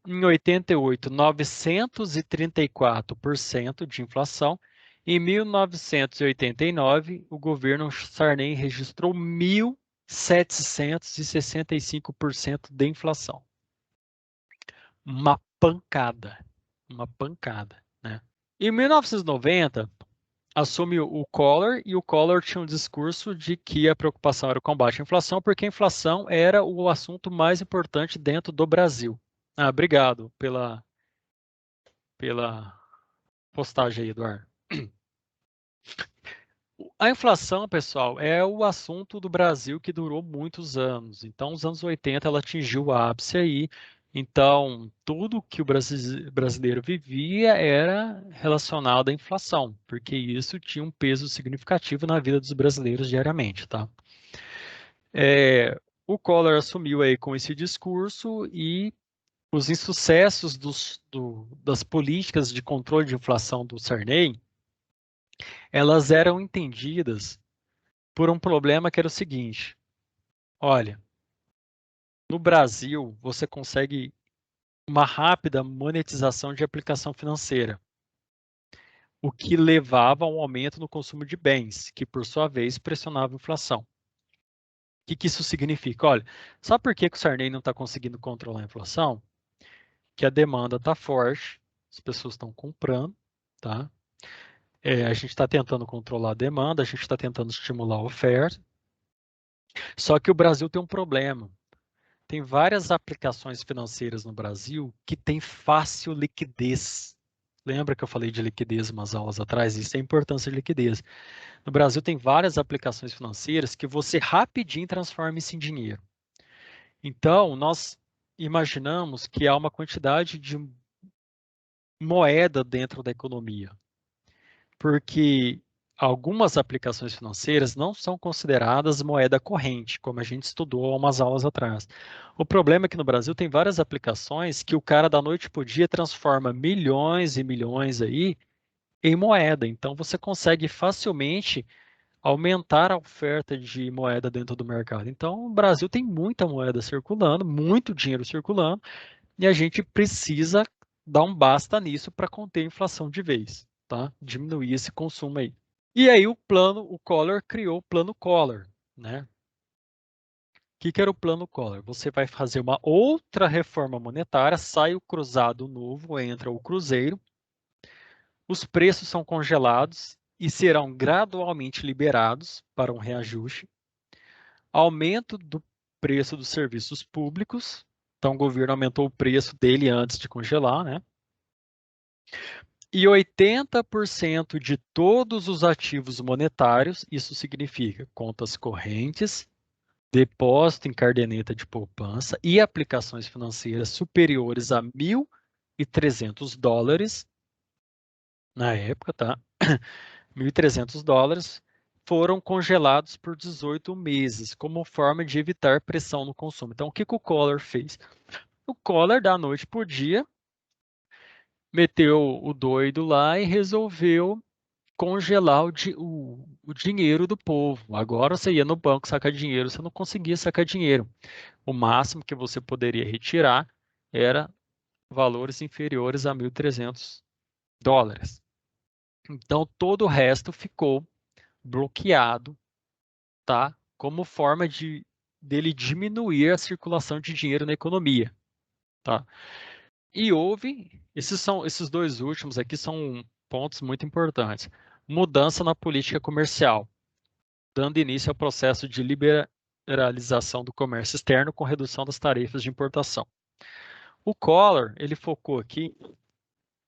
Em 88, 934% de inflação. Em 1989, o governo Sarney registrou 1.765% de inflação. uma pancada, né? Em 1990, assume o Collor, e o Collor tinha um discurso de que a preocupação era o combate à inflação, porque a inflação era o assunto mais importante dentro do Brasil. Ah, obrigado pela postagem aí, Eduardo. A inflação, pessoal, é o assunto do Brasil que durou muitos anos. Então, nos anos 80, ela atingiu o ápice aí. Então, tudo que o brasileiro vivia era relacionado à inflação, porque isso tinha um peso significativo na vida dos brasileiros diariamente, tá? O Collor assumiu aí com esse discurso e os insucessos das políticas de controle de inflação do Sarney, elas eram entendidas por um problema que era o seguinte: olha, no Brasil você consegue uma rápida monetização de aplicação financeira, o que levava a um aumento no consumo de bens, que por sua vez pressionava a inflação. O que isso significa? Olha, sabe por que o Sarney não está conseguindo controlar a inflação? Que a demanda está forte, as pessoas estão comprando, tá? A gente está tentando controlar a demanda, a gente está tentando estimular a oferta. Só que o Brasil tem um problema. Tem várias aplicações financeiras no Brasil que têm fácil liquidez. Lembra que eu falei de liquidez umas aulas atrás? Isso é a importância de liquidez. No Brasil tem várias aplicações financeiras que você rapidinho transforma isso em dinheiro. Então, nós imaginamos que há uma quantidade de moeda dentro da economia, porque algumas aplicações financeiras não são consideradas moeda corrente, como a gente estudou há umas aulas atrás. O problema é que no Brasil tem várias aplicações que o cara da noite para o dia transforma milhões e milhões aí em moeda. Então você consegue facilmente aumentar a oferta de moeda dentro do mercado. Então o Brasil tem muita moeda circulando, muito dinheiro circulando, e a gente precisa dar um basta nisso para conter a inflação de vez, tá? Diminuir esse consumo aí. E aí o Collor criou o plano Collor, né? O que era o plano Collor? Você vai fazer uma outra reforma monetária, sai o cruzado novo, entra o cruzeiro, os preços são congelados e serão gradualmente liberados para um reajuste, aumento do preço dos serviços públicos, então o governo aumentou o preço dele antes de congelar, né? E 80% de todos os ativos monetários, isso significa contas correntes, depósito em caderneta de poupança e aplicações financeiras superiores a $1.300 na época, tá? $1.300 foram congelados por 18 meses, como forma de evitar pressão no consumo. Então, o que o Collor fez? O Collor, da noite para o dia, meteu o doido lá e resolveu congelar o dinheiro do povo. Agora você ia no banco sacar dinheiro, você não conseguia sacar dinheiro. O máximo que você poderia retirar era valores inferiores a $1.300. Então todo o resto ficou bloqueado, tá? Como forma dele diminuir a circulação de dinheiro na economia, tá? E houve, esses dois últimos aqui são pontos muito importantes. Mudança na política comercial, dando início ao processo de liberalização do comércio externo com redução das tarifas de importação. O Collor, ele focou aqui,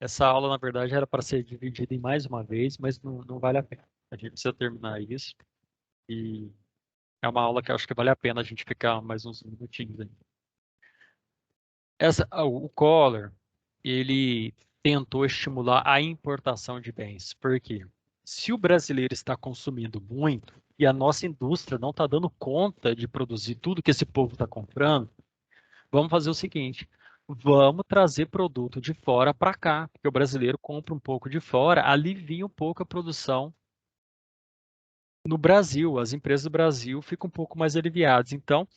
essa aula, na verdade, era para ser dividida em mais uma vez, mas não vale a pena. A gente precisa terminar isso e é uma aula que eu acho que vale a pena a gente ficar mais uns minutinhos aí. O Collor, ele tentou estimular a importação de bens. Por quê? Se o brasileiro está consumindo muito e a nossa indústria não está dando conta de produzir tudo que esse povo está comprando, vamos fazer o seguinte: vamos trazer produto de fora para cá, porque o brasileiro compra um pouco de fora, alivia um pouco a produção no Brasil. As empresas do Brasil ficam um pouco mais aliviadas. Então,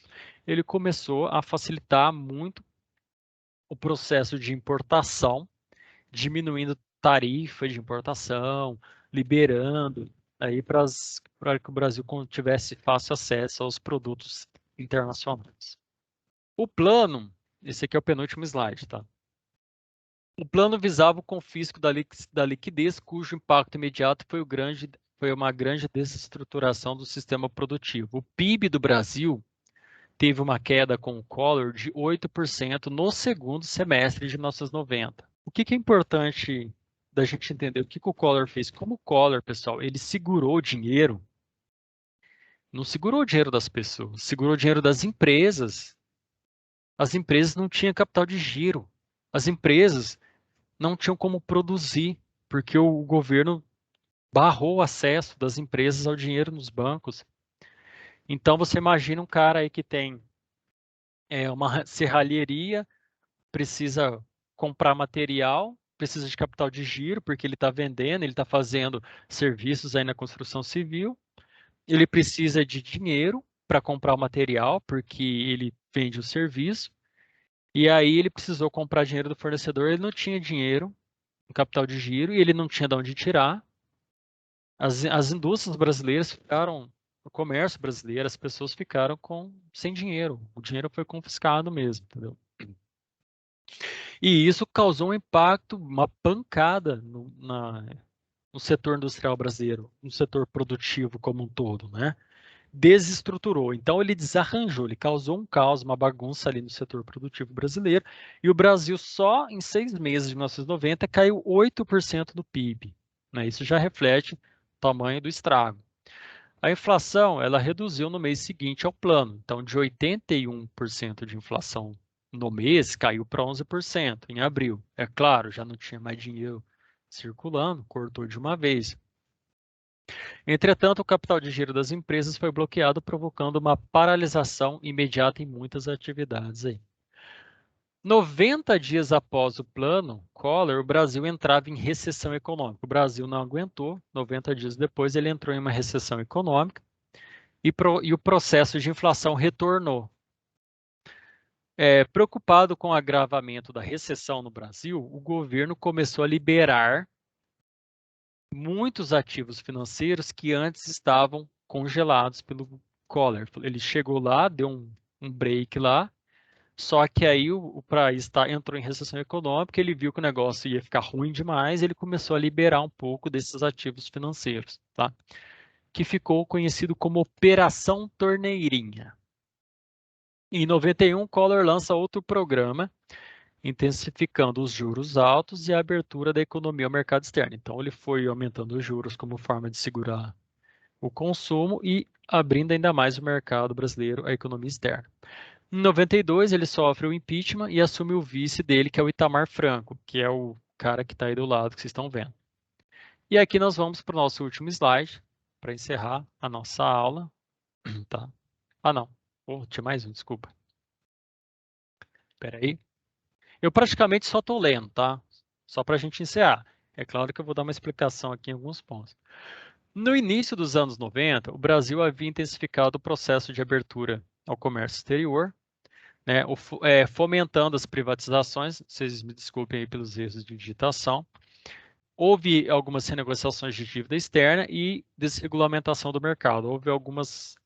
ele começou a facilitar muito o processo de importação, diminuindo tarifa de importação, liberando aí para que o Brasil tivesse fácil acesso aos produtos internacionais. O plano, esse aqui é o penúltimo slide, tá? O plano visava o confisco da liquidez, cujo impacto imediato foi uma grande desestruturação do sistema produtivo. O PIB do Brasil teve uma queda com o Collor de 8% no segundo semestre de 1990. O que é importante da gente entender? O que o Collor fez? Como o Collor, pessoal, ele segurou o dinheiro, não segurou o dinheiro das pessoas, segurou o dinheiro das empresas. As empresas não tinham capital de giro. As empresas não tinham como produzir, porque o governo barrou o acesso das empresas ao dinheiro nos bancos. Então você imagina um cara aí que tem uma serralheria, precisa comprar material, precisa de capital de giro, porque ele está vendendo, ele está fazendo serviços aí na construção civil, ele precisa de dinheiro para comprar o material, porque ele vende o serviço, e aí ele precisou comprar dinheiro do fornecedor, ele não tinha dinheiro, um capital de giro, e ele não tinha de onde tirar. As indústrias brasileiras ficaram, o comércio brasileiro, as pessoas ficaram sem dinheiro. O dinheiro foi confiscado mesmo, entendeu? E isso causou um impacto, uma pancada no setor industrial brasileiro, no setor produtivo como um todo, né? Desestruturou. Então ele desarranjou, ele causou um caos, uma bagunça ali no setor produtivo brasileiro. E o Brasil só em 6 meses de 1990 caiu 8% do PIB, né? Isso já reflete o tamanho do estrago. A inflação, ela reduziu no mês seguinte ao plano. Então, de 81% de inflação no mês, caiu para 11% em abril. É claro, já não tinha mais dinheiro circulando, cortou de uma vez. Entretanto, o capital de giro das empresas foi bloqueado, provocando uma paralisação imediata em muitas atividades aí. 90 dias após o plano Collor, o Brasil entrava em recessão econômica. O Brasil não aguentou, 90 dias depois ele entrou em uma recessão econômica e o processo de inflação retornou. Preocupado com o agravamento da recessão no Brasil, o governo começou a liberar muitos ativos financeiros que antes estavam congelados pelo Collor. Ele chegou lá, deu um break lá, só que aí o país entrou em recessão econômica, ele viu que o negócio ia ficar ruim demais, ele começou a liberar um pouco desses ativos financeiros, tá? Que ficou conhecido como Operação Torneirinha. Em 91, Collor lança outro programa, intensificando os juros altos e a abertura da economia ao mercado externo. Então, ele foi aumentando os juros como forma de segurar o consumo e abrindo ainda mais o mercado brasileiro à economia externa. Em 92, ele sofre o impeachment e assume o vice dele, que é o Itamar Franco, que é o cara que está aí do lado que vocês estão vendo. E aqui nós vamos para o nosso último slide, para encerrar a nossa aula. Tá? Ah, não. Tinha mais um, desculpa. Espera aí. Eu praticamente só estou lendo, tá? Só para a gente encerrar. É claro que eu vou dar uma explicação aqui em alguns pontos. No início dos anos 90, o Brasil havia intensificado o processo de abertura ao comércio exterior, né, fomentando as privatizações. Vocês me desculpem aí pelos erros de digitação. Houve algumas renegociações de dívida externa e desregulamentação do mercado. Houve algumas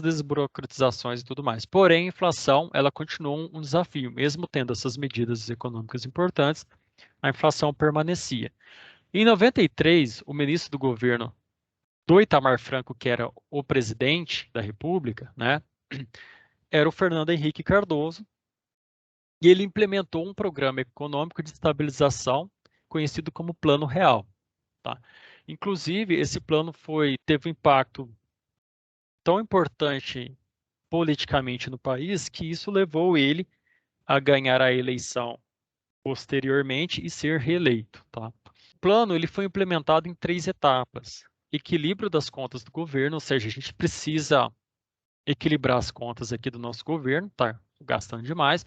desburocratizações e tudo mais. Porém, a inflação ela continuou um desafio. Mesmo tendo essas medidas econômicas importantes, a inflação permanecia. Em 93, o ministro do governo do Itamar Franco, que era o presidente da República, né, era o Fernando Henrique Cardoso, e ele implementou um programa econômico de estabilização conhecido como Plano Real. Tá? Inclusive, esse plano teve um impacto tão importante politicamente no país que isso levou ele a ganhar a eleição posteriormente e ser reeleito. Tá? O plano ele foi implementado em 3 etapas. Equilíbrio das contas do governo, ou seja, a gente precisa equilibrar as contas aqui do nosso governo, tá gastando demais.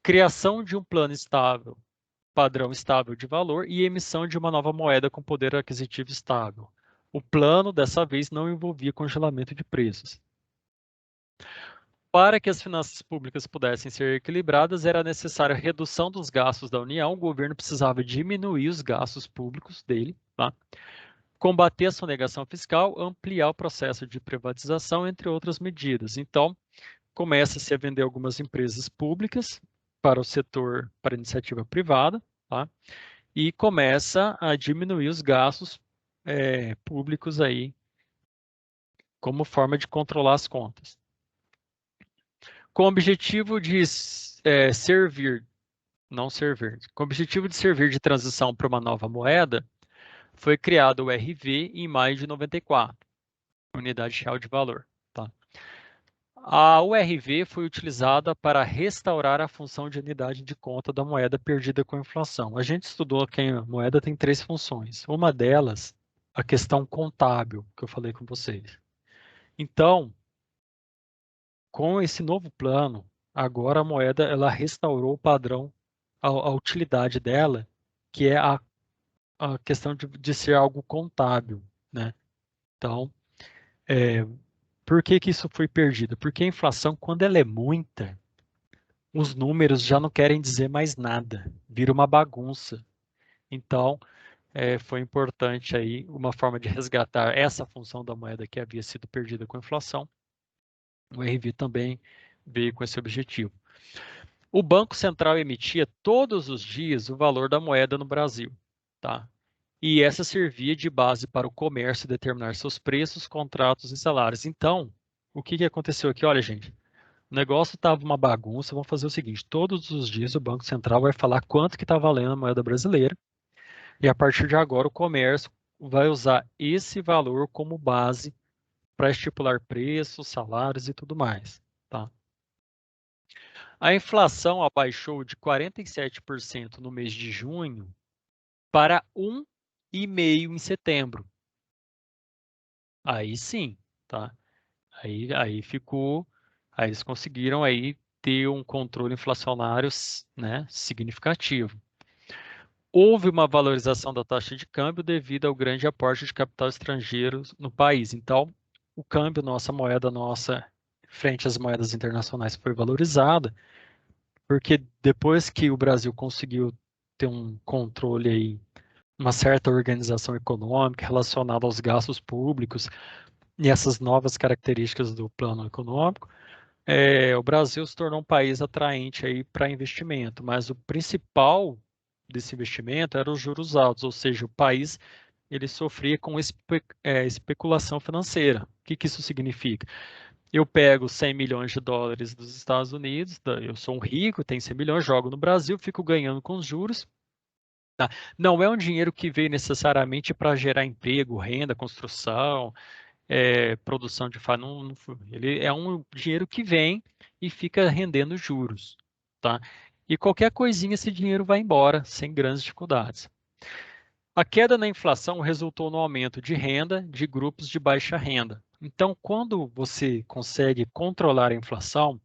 Criação de um plano estável, padrão estável de valor e emissão de uma nova moeda com poder aquisitivo estável. O plano, dessa vez, não envolvia congelamento de preços. Para que as finanças públicas pudessem ser equilibradas, era necessária a redução dos gastos da União, o governo precisava diminuir os gastos públicos dele, tá? Combater a sonegação fiscal, ampliar o processo de privatização, entre outras medidas. Então, começa-se a vender algumas empresas públicas, para o setor, para a iniciativa privada, tá? E começa a diminuir os gastos públicos aí, como forma de controlar as contas. Com o objetivo de servir, não servir, com o objetivo de servir de transição para uma nova moeda, foi criado o RV em maio de 94, Unidade Real de Valor. Tá? A URV foi utilizada para restaurar a função de unidade de conta da moeda perdida com a inflação. A gente estudou que a moeda tem 3 funções. Uma delas, a questão contábil, que eu falei com vocês. Então, com esse novo plano, agora a moeda ela restaurou o padrão, a utilidade dela, que é a questão de ser algo contábil, né? Então, por que que isso foi perdido? Porque a inflação, quando ela é muita, os números já não querem dizer mais nada, vira uma bagunça. Então, foi importante aí uma forma de resgatar essa função da moeda que havia sido perdida com a inflação. O RV também veio com esse objetivo. O Banco Central emitia todos os dias o valor da moeda no Brasil, tá? E essa servia de base para o comércio determinar seus preços, contratos e salários. Então, o que que aconteceu aqui? Olha, gente, o negócio estava uma bagunça. Vamos fazer o seguinte: todos os dias o Banco Central vai falar quanto que está valendo a moeda brasileira, e a partir de agora o comércio vai usar esse valor como base para estipular preços, salários e tudo mais, tá? A inflação abaixou de 47% no mês de junho para 1,5% em setembro. Aí sim, tá? Aí ficou, aí eles conseguiram aí ter um controle inflacionário, né, significativo. Houve uma valorização da taxa de câmbio devido ao grande aporte de capital estrangeiro no país. Então, o câmbio, nossa moeda nossa, frente às moedas internacionais, foi valorizada, porque depois que o Brasil conseguiu ter um controle aí, uma certa organização econômica relacionada aos gastos públicos e essas novas características do plano econômico, o Brasil se tornou um país atraente aí para investimento, mas o principal desse investimento era os juros altos, ou seja, o país ele sofria com especulação financeira. O que que isso significa? Eu pego 100 milhões de dólares dos Estados Unidos, eu sou um rico, tenho 100 milhões, jogo no Brasil, fico ganhando com os juros. Tá? Não é um dinheiro que veio necessariamente para gerar emprego, renda, construção, produção de fato, ele é um dinheiro que vem e fica rendendo juros, tá? E qualquer coisinha esse dinheiro vai embora sem grandes dificuldades. A queda na inflação resultou no aumento de renda de grupos de baixa renda. Então, quando você consegue controlar a inflação,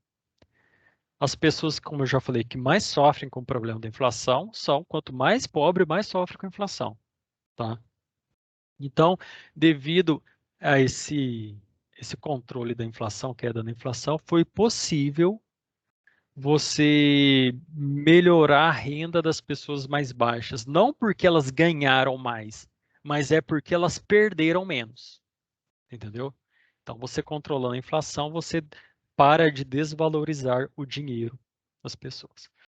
as pessoas, como eu já falei, que mais sofrem com o problema da inflação são quanto mais pobre, mais sofre com a inflação, tá? Então, devido a esse controle da inflação, queda da inflação, foi possível você melhorar a renda das pessoas mais baixas. Não porque elas ganharam mais, mas é porque elas perderam menos. Entendeu? Então, você controlando a inflação, você para de desvalorizar o dinheiro das pessoas.